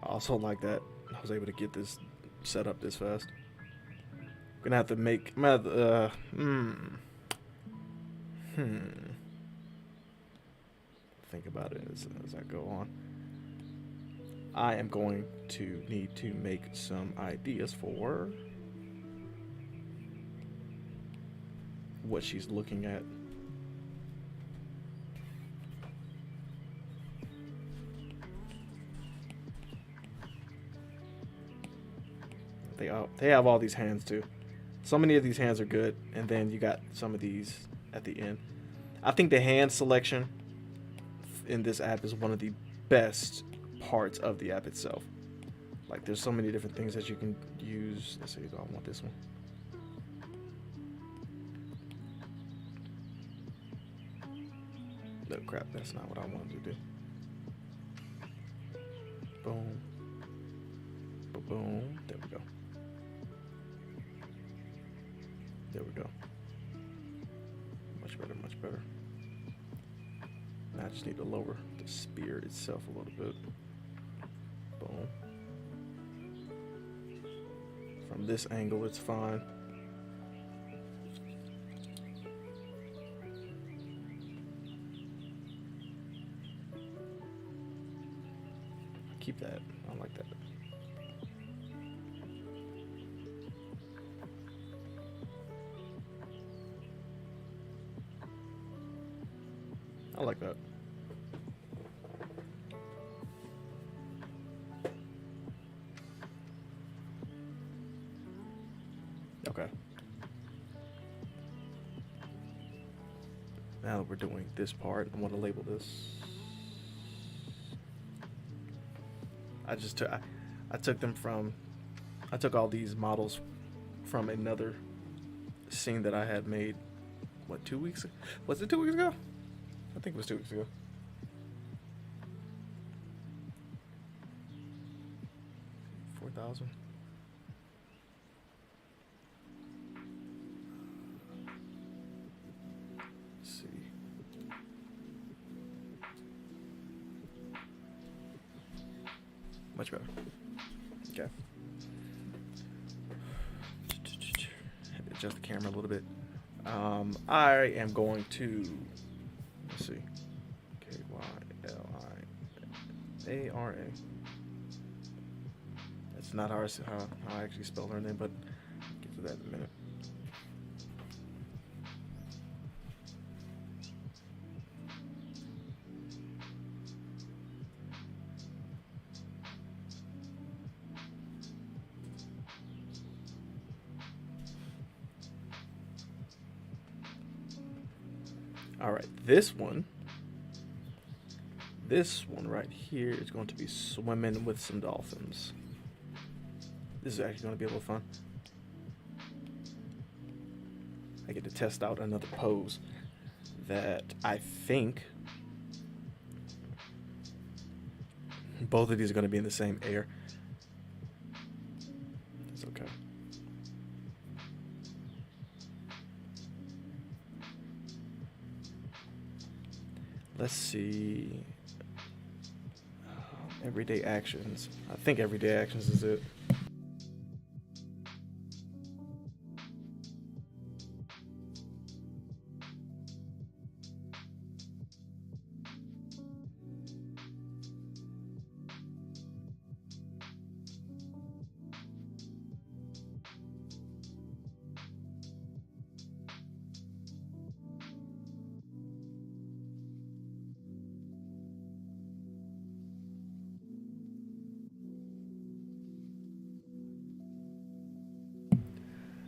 I also like that I was able to get this set up this fast. I'm gonna have to make think about it as I go on. I am going to need to make some ideas for what she's looking at. They have all these hands too. So many of these hands are good, and then you got some of these at the end. I think the hand selection in this app is one of the best parts of the app itself. Like, there's so many different things that you can use. Let's see, I want this one. No, crap, that's not what I wanted to do. Boom. Boom. There we go. There we go. Much better, much better. Now I just need to lower the spear itself a little bit. Boom. From this angle, it's fine. Keep that. I like that. I like that. Okay. Now that we're doing this part, I want to label this. I took all these models from another scene that I had made, what, 2 weeks ago? Was it 2 weeks ago? I think it was 2 weeks ago. $4,000. Let's see. Much better. Okay. Adjust the camera a little bit. I am going to, let's see, Kyliara. That's not how I actually spell her name, but I'll get to that in a minute. All right, this one right here is going to be swimming with some dolphins. This is actually going to be a little fun. I get to test out another pose that I think both of these are going to be in the same air. It's okay. Let's see. Everyday actions. I think everyday actions is it.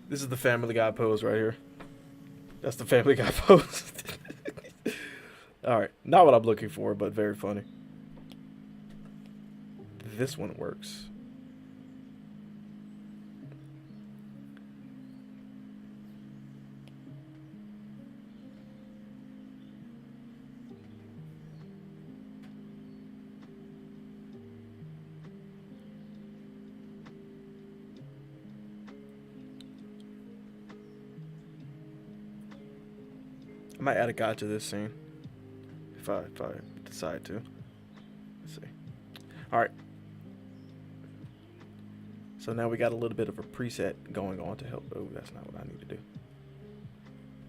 This is the Family Guy pose right here. That's the Family Guy pose. Alright, not what I'm looking for, but very funny. This one works. I might add a guide to this scene if I decide to. Let's see. All right. So now we got a little bit of a preset going on to help. Oh, that's not what I need to do.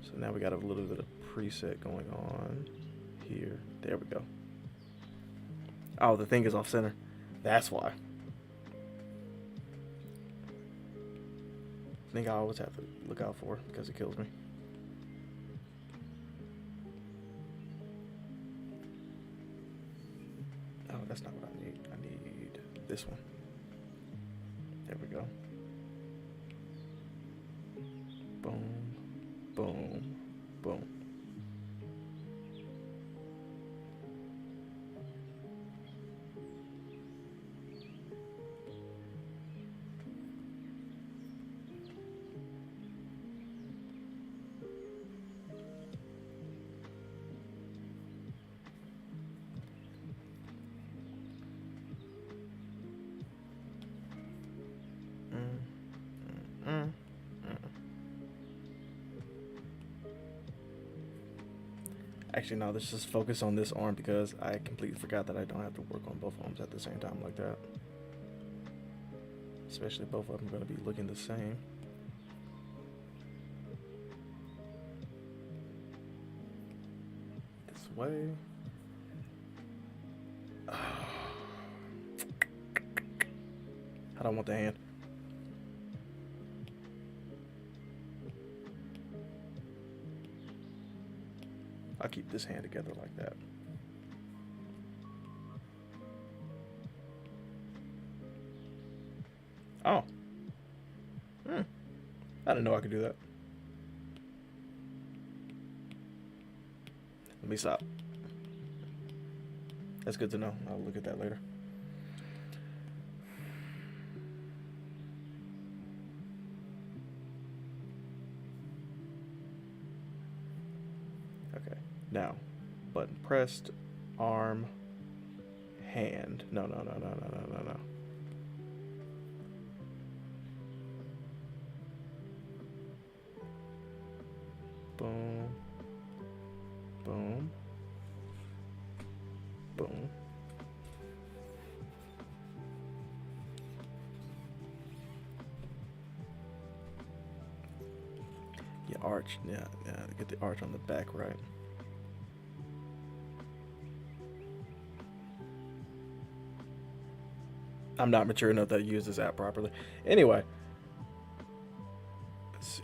So now we got a little bit of preset going on here. There we go. Oh, the thing is off center. That's why. Thing I always have to look out for because it kills me. Oh, that's not what I need. I need this one. There we go. Boom, boom, boom. Actually, no, let's just focus on this arm because I completely forgot that I don't have to work on both arms at the same time like that. Especially both of them are going to be looking the same. This way. I don't want the hand. I'll keep this hand together like that. Oh. I didn't know I could do that. Let me stop. That's good to know. I'll look at that later. Okay. Now, button pressed, arm, hand. No. Boom. Boom. Boom. Yeah, arch. Yeah, get the arch on the back right. I'm not mature enough to use this app properly. Anyway. Let's see.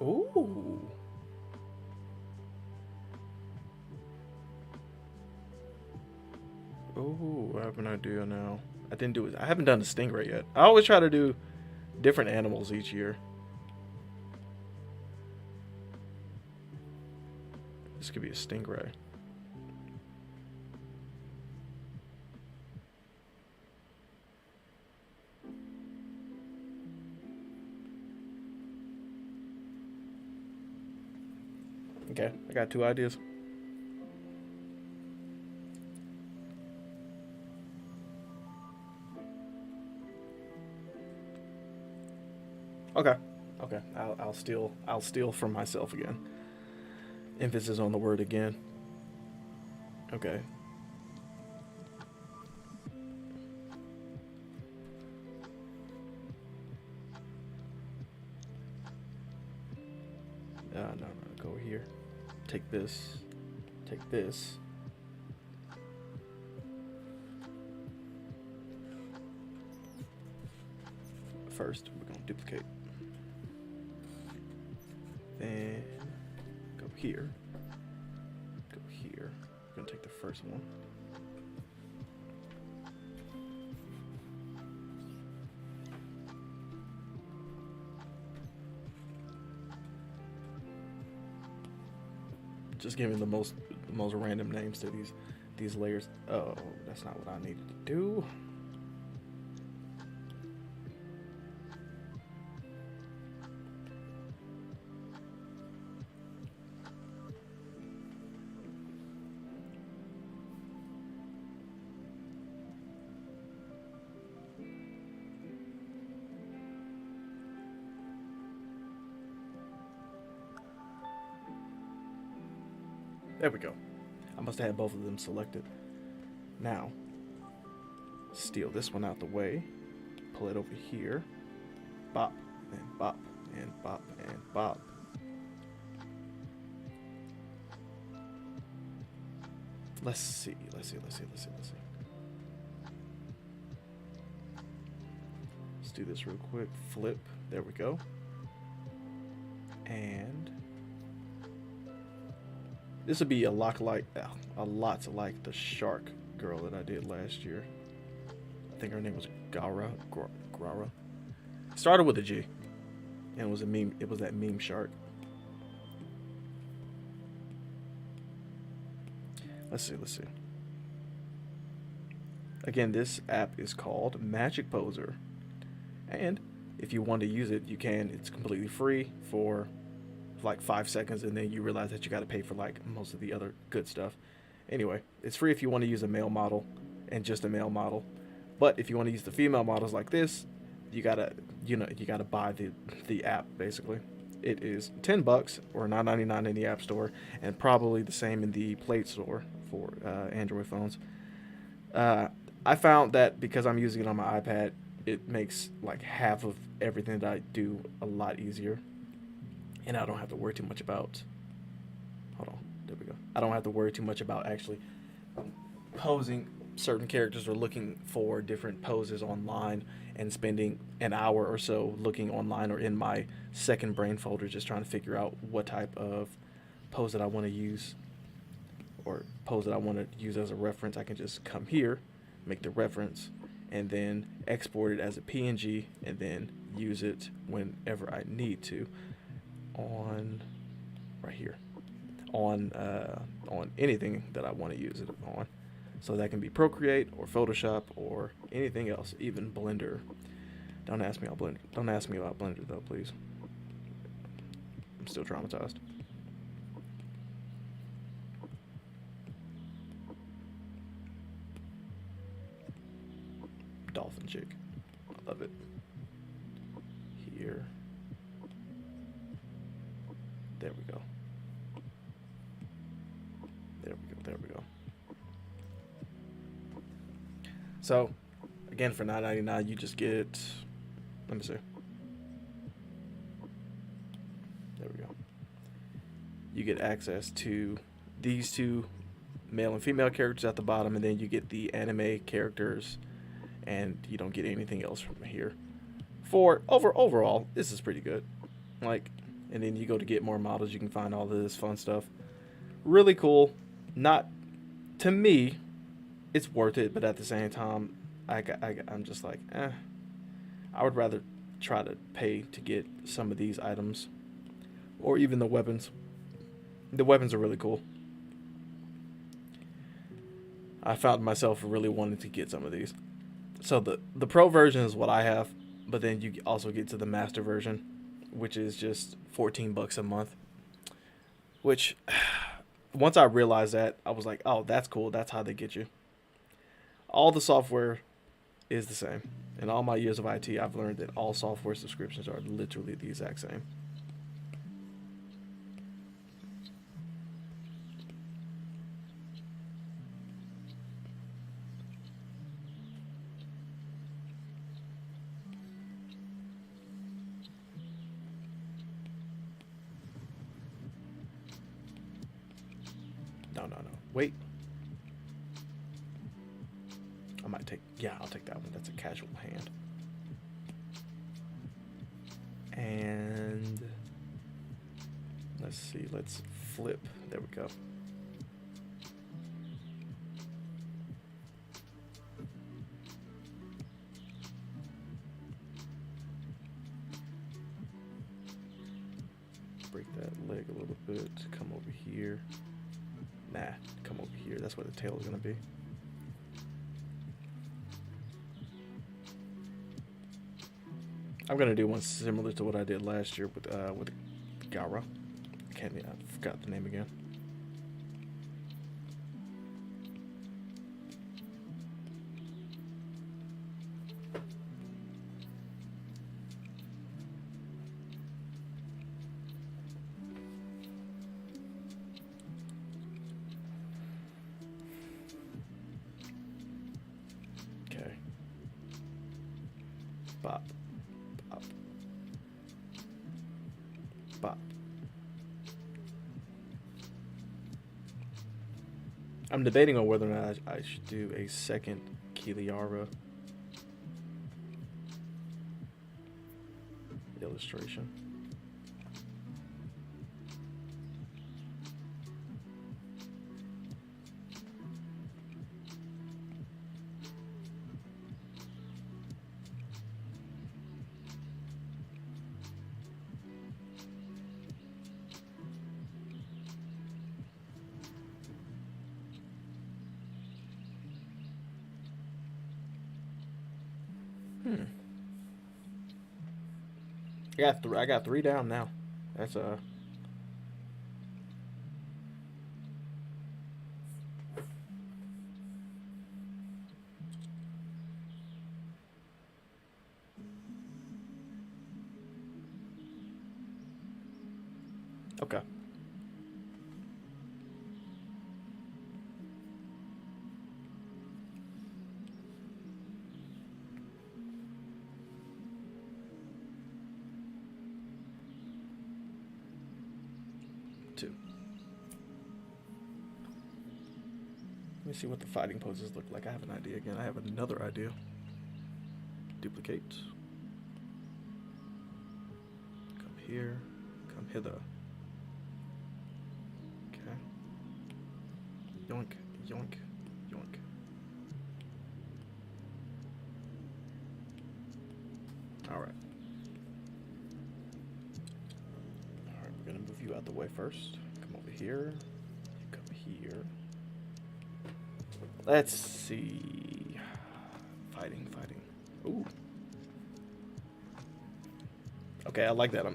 Ooh. Ooh, I have an idea now. I didn't do it. I haven't done the stingray yet. I always try to do different animals each year. This could be a stingray. Okay, I got 2 ideas. Okay. Okay. I'll steal from myself again. Emphasis on the word again. Okay. No. Go here. Take this. Take this. First, we're gonna duplicate. Then go here. Go here. We're gonna take the first one. Just giving the most random names to these layers. Oh, that's not what I needed to do. There we go. I must have had both of them selected. Now, steal this one out the way. Pull it over here. Bop, and bop, and bop, and bop. Let's see. Let's do this real quick. Flip. There we go. And this would be a lot like the shark girl that I did last year. I think her name was Gara. Started with a G, and it was a meme. It was that meme shark. Let's see. Again, this app is called Magic Poser, and if you want to use it, you can. It's completely free for like 5 seconds, and then you realize that you got to pay for like most of the other good stuff. Anyway, it's free if you want to use a male model and just a male model. But if you want to use the female models like this, you gotta buy the app basically. It is $10 or $9.99 in the App Store, and probably the same in the Play Store for Android phones. I found that because I'm using it on my iPad, it makes like half of everything that I do a lot easier. And I don't have to worry too much about, hold on, there we go. I don't have to worry too much about actually posing certain characters or looking for different poses online and spending an hour or so looking online or in my second brain folder just trying to figure out what type of pose that I want to use or pose that I want to use as a reference. I can just come here, make the reference, and then export it as a PNG and then use it whenever I need to. On right here on anything that I want to use it on, so that can be Procreate or Photoshop or anything else, even Blender. Don't ask me about Blender though, please. I'm still traumatized. Dolphin chick, I love it. Here. There we go. There we go. So, again, for $9.99, you just get, let me see. There we go. You get access to these two male and female characters at the bottom, and then you get the anime characters, and you don't get anything else from here. Overall, this is pretty good. Like, and then you go to get more models, you can find all of this fun stuff. Really cool. Not, to me, it's worth it, but at the same time, I'm just like, I would rather try to pay to get some of these items, or even the weapons. The weapons are really cool. I found myself really wanting to get some of these. So the pro version is what I have, but then you also get to the master version, which is just $14 a month. Which, once I realized that, I was like, oh, that's cool. That's how they get you. All the software is the same. In all my years of IT, I've learned that all software subscriptions are literally the exact same. No. Wait. I might take... Yeah, I'll take that one. That's a casual hand. And... let's see. Let's flip. There we go. Break that leg a little bit. Come over here. Nah, come over here. That's where the tail is going to be. I'm going to do one similar to what I did last year with Gara. I forgot the name again. Okay. Bop. Bop. Bop. I'm debating on whether or not I should do a second Kiliara illustration. I got three down now. That's okay. Two. Let me see what the fighting poses look like. I have an idea again. I have another idea. Duplicate. Come here. Come hither. Okay. Yoink, yoink, yoink. Alright. Alright, we're gonna move you out the way first. Come over here. You come here. Let's see. Fighting. Ooh. Okay, I like that.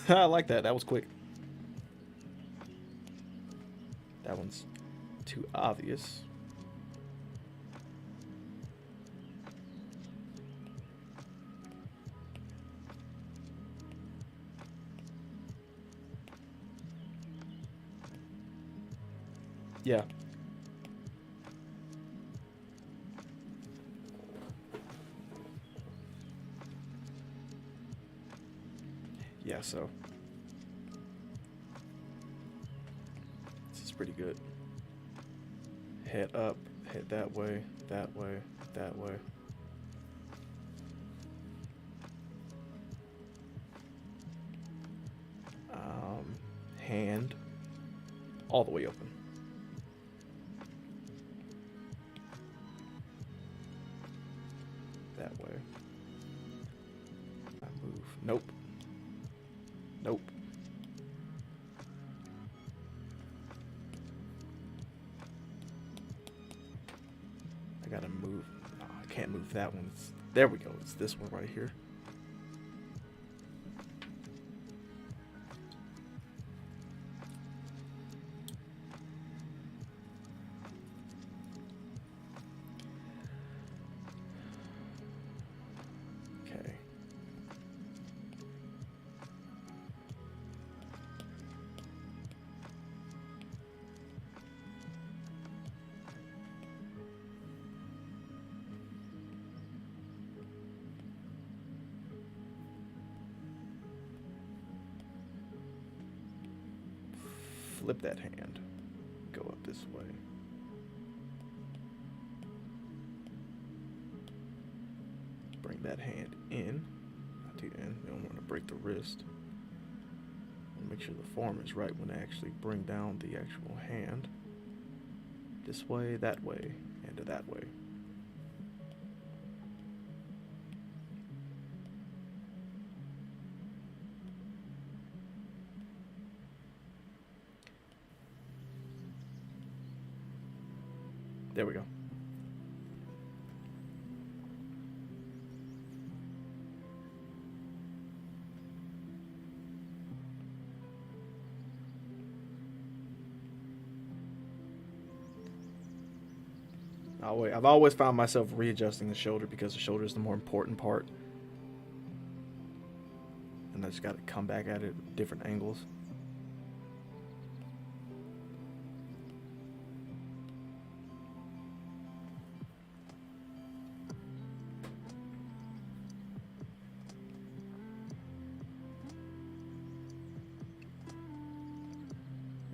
I like that. That was quick. That one's too obvious. Yeah. Yeah, so this is pretty good. Head up, head that way, that way, that way. hand all the way open. That way. I move. Nope. Nope. I gotta move. Oh, I can't move that one. There we go. It's this one right here. Flip that hand. Go up this way. Bring that hand in. Not too in. You don't want to break the wrist. And make sure the form is right when I actually bring down the actual hand. This way, that way, and that way. There we go. I've always found myself readjusting the shoulder because the shoulder is the more important part. And I just got to come back at it at different angles.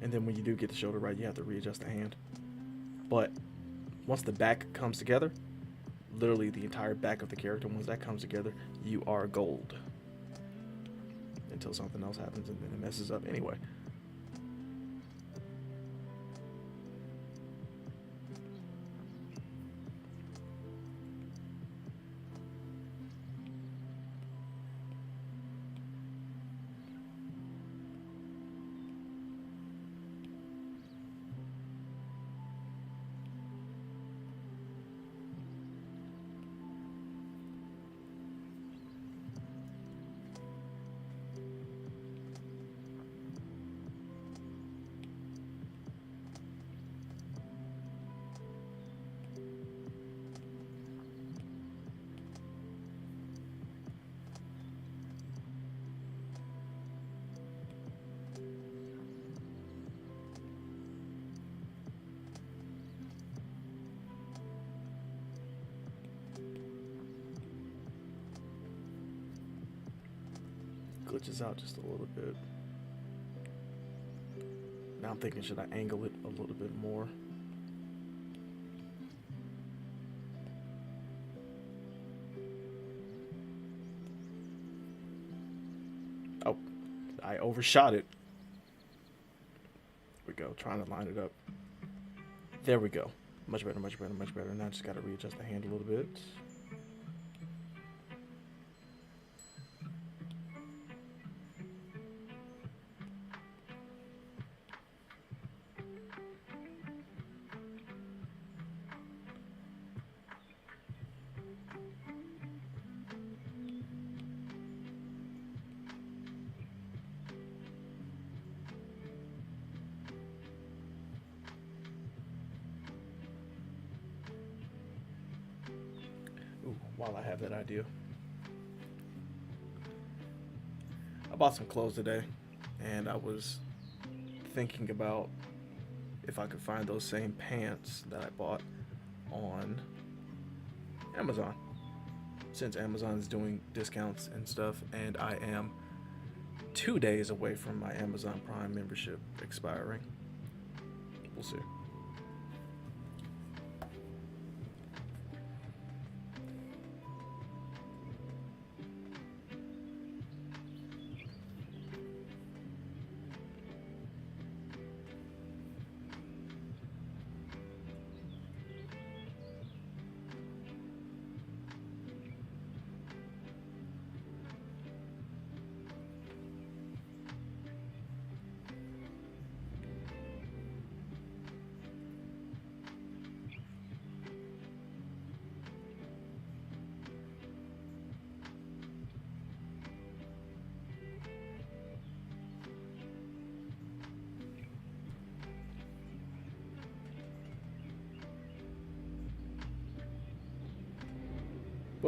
And then when you do get the shoulder right, you have to readjust the hand. But once the back comes together, literally the entire back of the character, once that comes together, you are gold. Until something else happens and then it messes up anyway. Glitches out just a little bit. Now I'm thinking, should I angle it a little bit more? Oh, I overshot it. There we go, trying to line it up. There we go. Much better, much better, much better. Now I just got to readjust the hand a little bit. While I have that idea, I bought some clothes today, and I was thinking about if I could find those same pants that I bought on Amazon, since Amazon is doing discounts and stuff, and I am 2 days away from my Amazon Prime membership expiring. We'll see.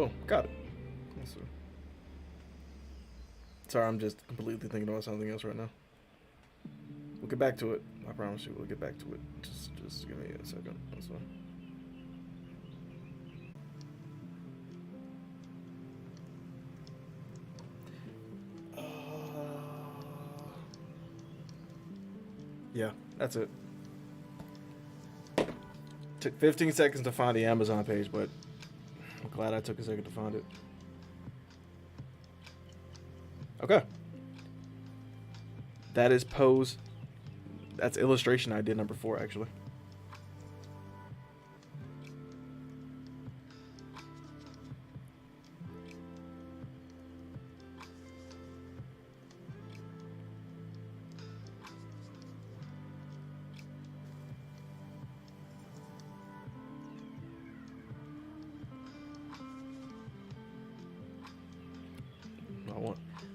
Boom, got it. Sorry, I'm just completely thinking about something else right now. We'll get back to it. I promise you, we'll get back to it. Just give me a second. That's fine. Yeah, that's it. Took 15 seconds to find the Amazon page, but I'm glad I took a second to find it. Okay. That is pose. That's illustration idea number 4, actually.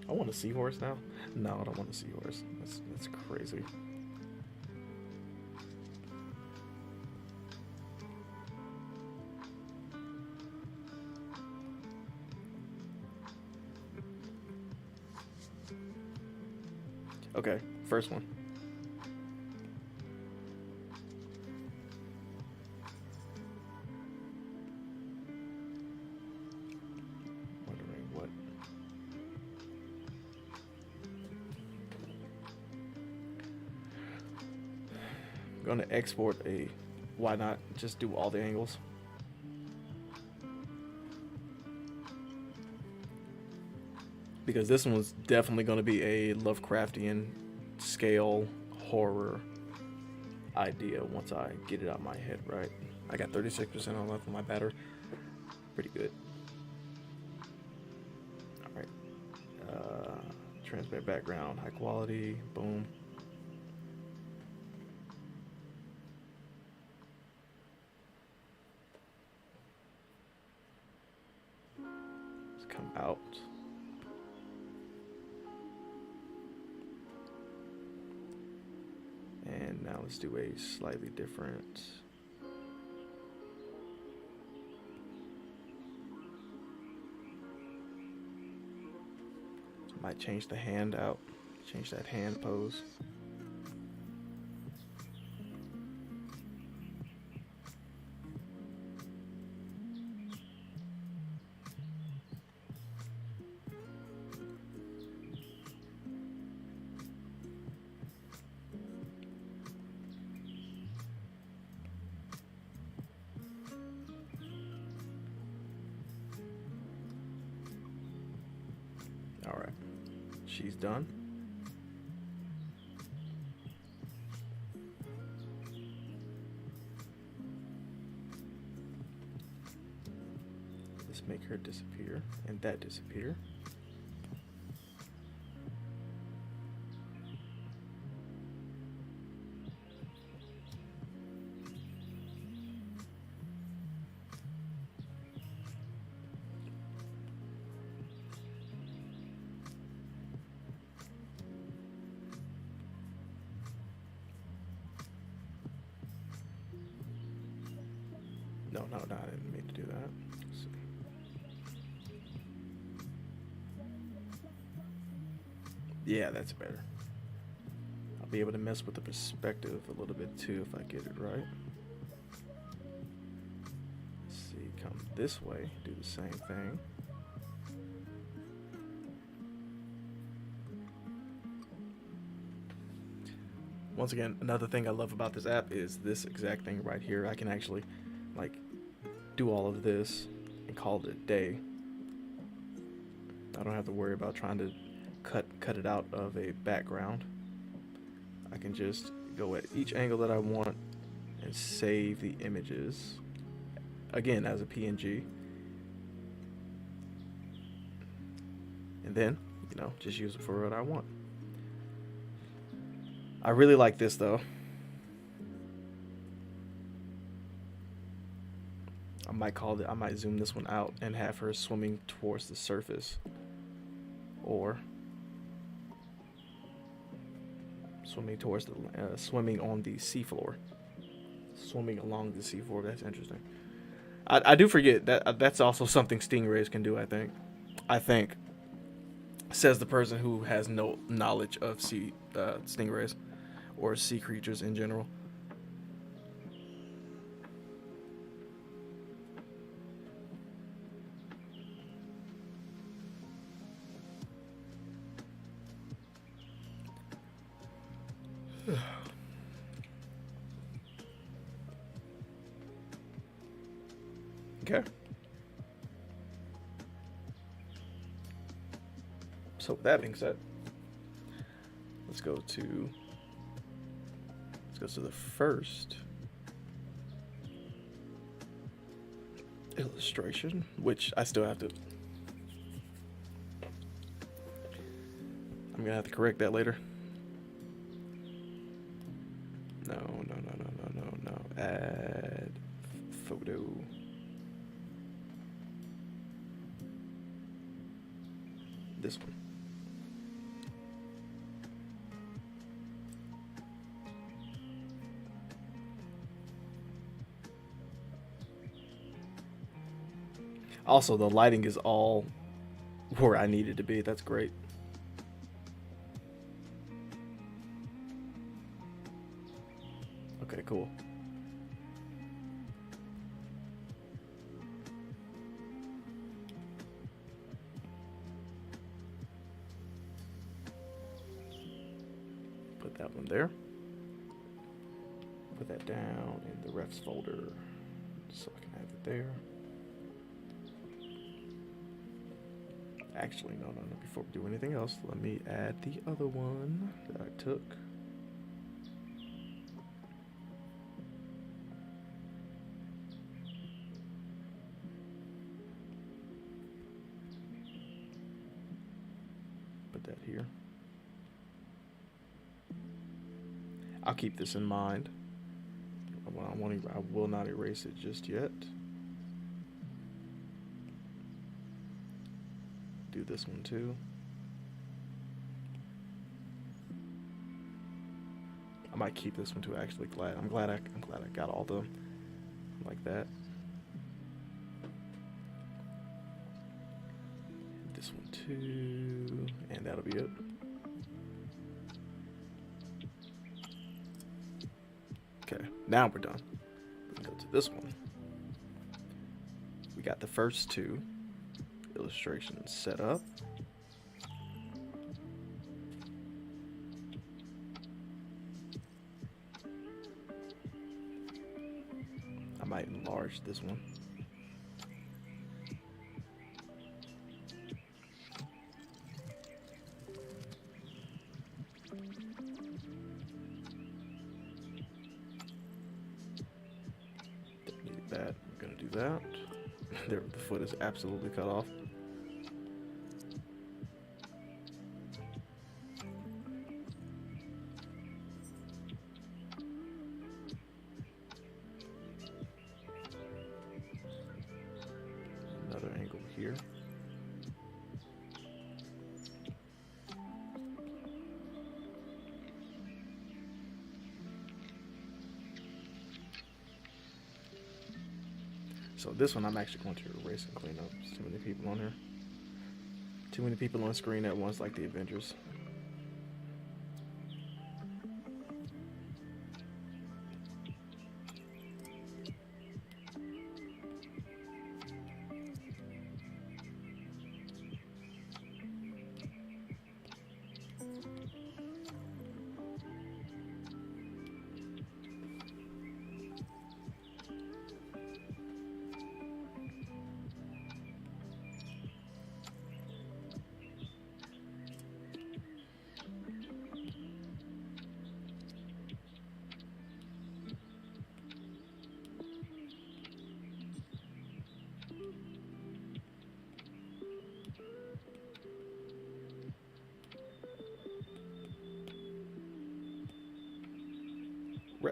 I want a seahorse now. No, I don't want a seahorse. That's crazy. Okay, first one. Wondering what. I'm going to export a. Why not just do all the angles? Because this one's definitely going to be a Lovecraftian scale horror idea once I get it out of my head, right? I got 36% on left on my battery. Pretty good. Alright. Transparent background, high quality, boom. Let's come out. And now let's do a slightly different. Might change the hand out, change that hand pose. All right, she's done. Let's make her disappear and that disappear. No, I didn't mean to do that. Let's see. Yeah, that's better. I'll be able to mess with the perspective a little bit too if I get it right. Let's see, come this way, do the same thing. Once again, another thing I love about this app is this exact thing right here. I can actually like do all of this and call it a day. I don't have to worry about trying to cut it out of a background. I can just go at each angle that I want and save the images again as a PNG, and then just use it for what I want. I really like this though. I might zoom this one out and have her swimming towards the surface, or swimming towards the swimming on the seafloor, swimming along the seafloor. That's interesting. I do forget that that's also something stingrays can do. I think says the person who has no knowledge of sea stingrays or sea creatures in general. Okay. So with that being said, let's go to the first illustration, which I still have to. I'm gonna have to correct that later. No. Add photo. This one. Also, the lighting is all where I need it to be. That's great. Okay, cool. Put that one there. Put that down in the refs folder so I can have it there. Actually, no. Before we do anything else, let me add the other one that I took. Put that here. I'll keep this in mind. I will not erase it just yet. Do this one too. I might keep this one too. Actually, I'm glad I got all them like that. This one too, and that'll be it. Okay, now we're done. We can go to this one. We got the first two illustrations set up. I might enlarge this one. Need that. I'm gonna do that. There, the foot is absolutely cut off. Another angle here. So this one I'm actually going to erase and clean up. There's too many people on here. Too many people on screen at once, like the Avengers.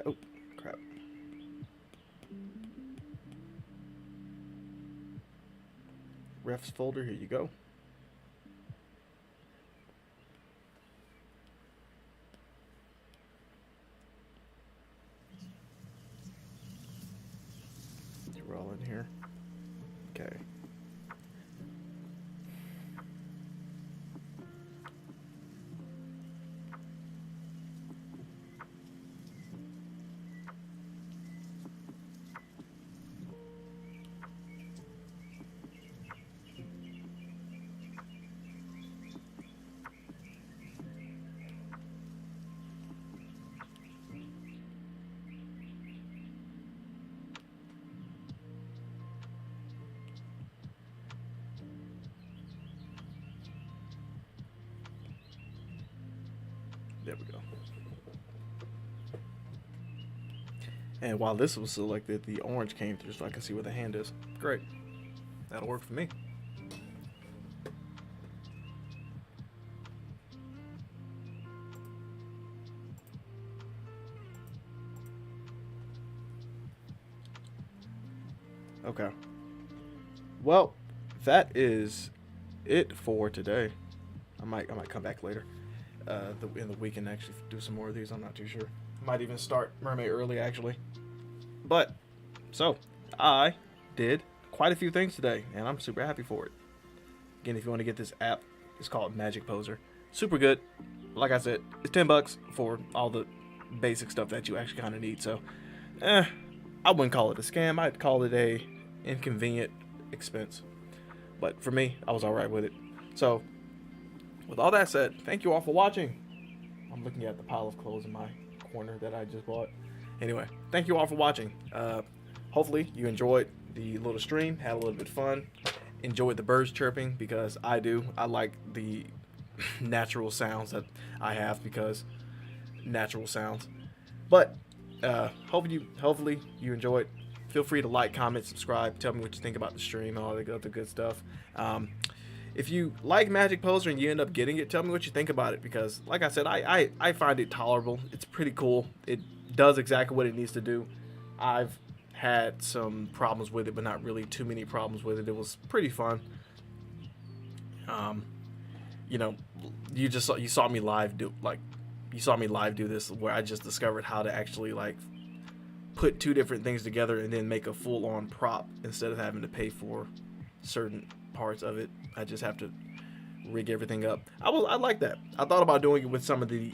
Oh, crap. Refs folder, here you go. all in here. Okay. There we go. And while this was selected, the orange came through so I can see where the hand is. Great. That'll work for me. Okay. Well, that is it for today. I might come back later. In the week and actually do some more of these. I'm not too sure. Might even start Mermay early actually. But so I did quite a few things today, and I'm super happy for it. Again, if you want to get this app, it's called Magic Poser. Super good. Like I said, it's $10 for all the basic stuff that you actually kind of need. So, I wouldn't call it a scam. I'd call it a inconvenient expense. But for me, I was all right with it. So, with all that said, thank you all for watching. I'm looking at the pile of clothes in my corner that I just bought. Anyway, thank you all for watching. Hopefully you enjoyed the little stream, had a little bit of fun, enjoyed the birds chirping, because I do. I like the natural sounds that I have, because natural sounds. But hopefully you enjoyed. Feel free to like, comment, subscribe, tell me what you think about the stream, all the other good stuff. If you like Magic Poser and you end up getting it, tell me what you think about it, because like I said, I find it tolerable. It's pretty cool. It does exactly what it needs to do. I've had some problems with it, but not really too many problems with it. It was pretty fun. You know, you saw me live do this, where I just discovered how to actually like put two different things together and then make a full-on prop instead of having to pay for certain parts of it. I just have to rig everything up. I like that. I thought about doing it with some of the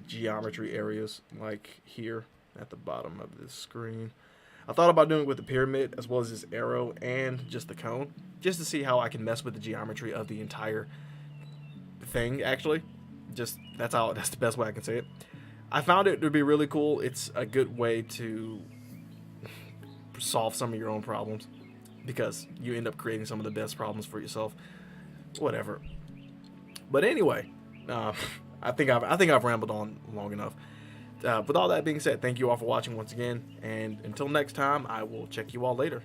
geometry areas, like here at the bottom of this screen. I thought about doing it with the pyramid as well as this arrow and just the cone, just to see how I can mess with the geometry of the entire thing. Actually, that's the best way I can say it. I found it to be really cool. It's a good way to solve some of your own problems, because you end up creating some of the best problems for yourself. Whatever. But anyway, I think I've rambled on long enough. With all that being said, thank you all for watching once again, and until next time, I will check you all later.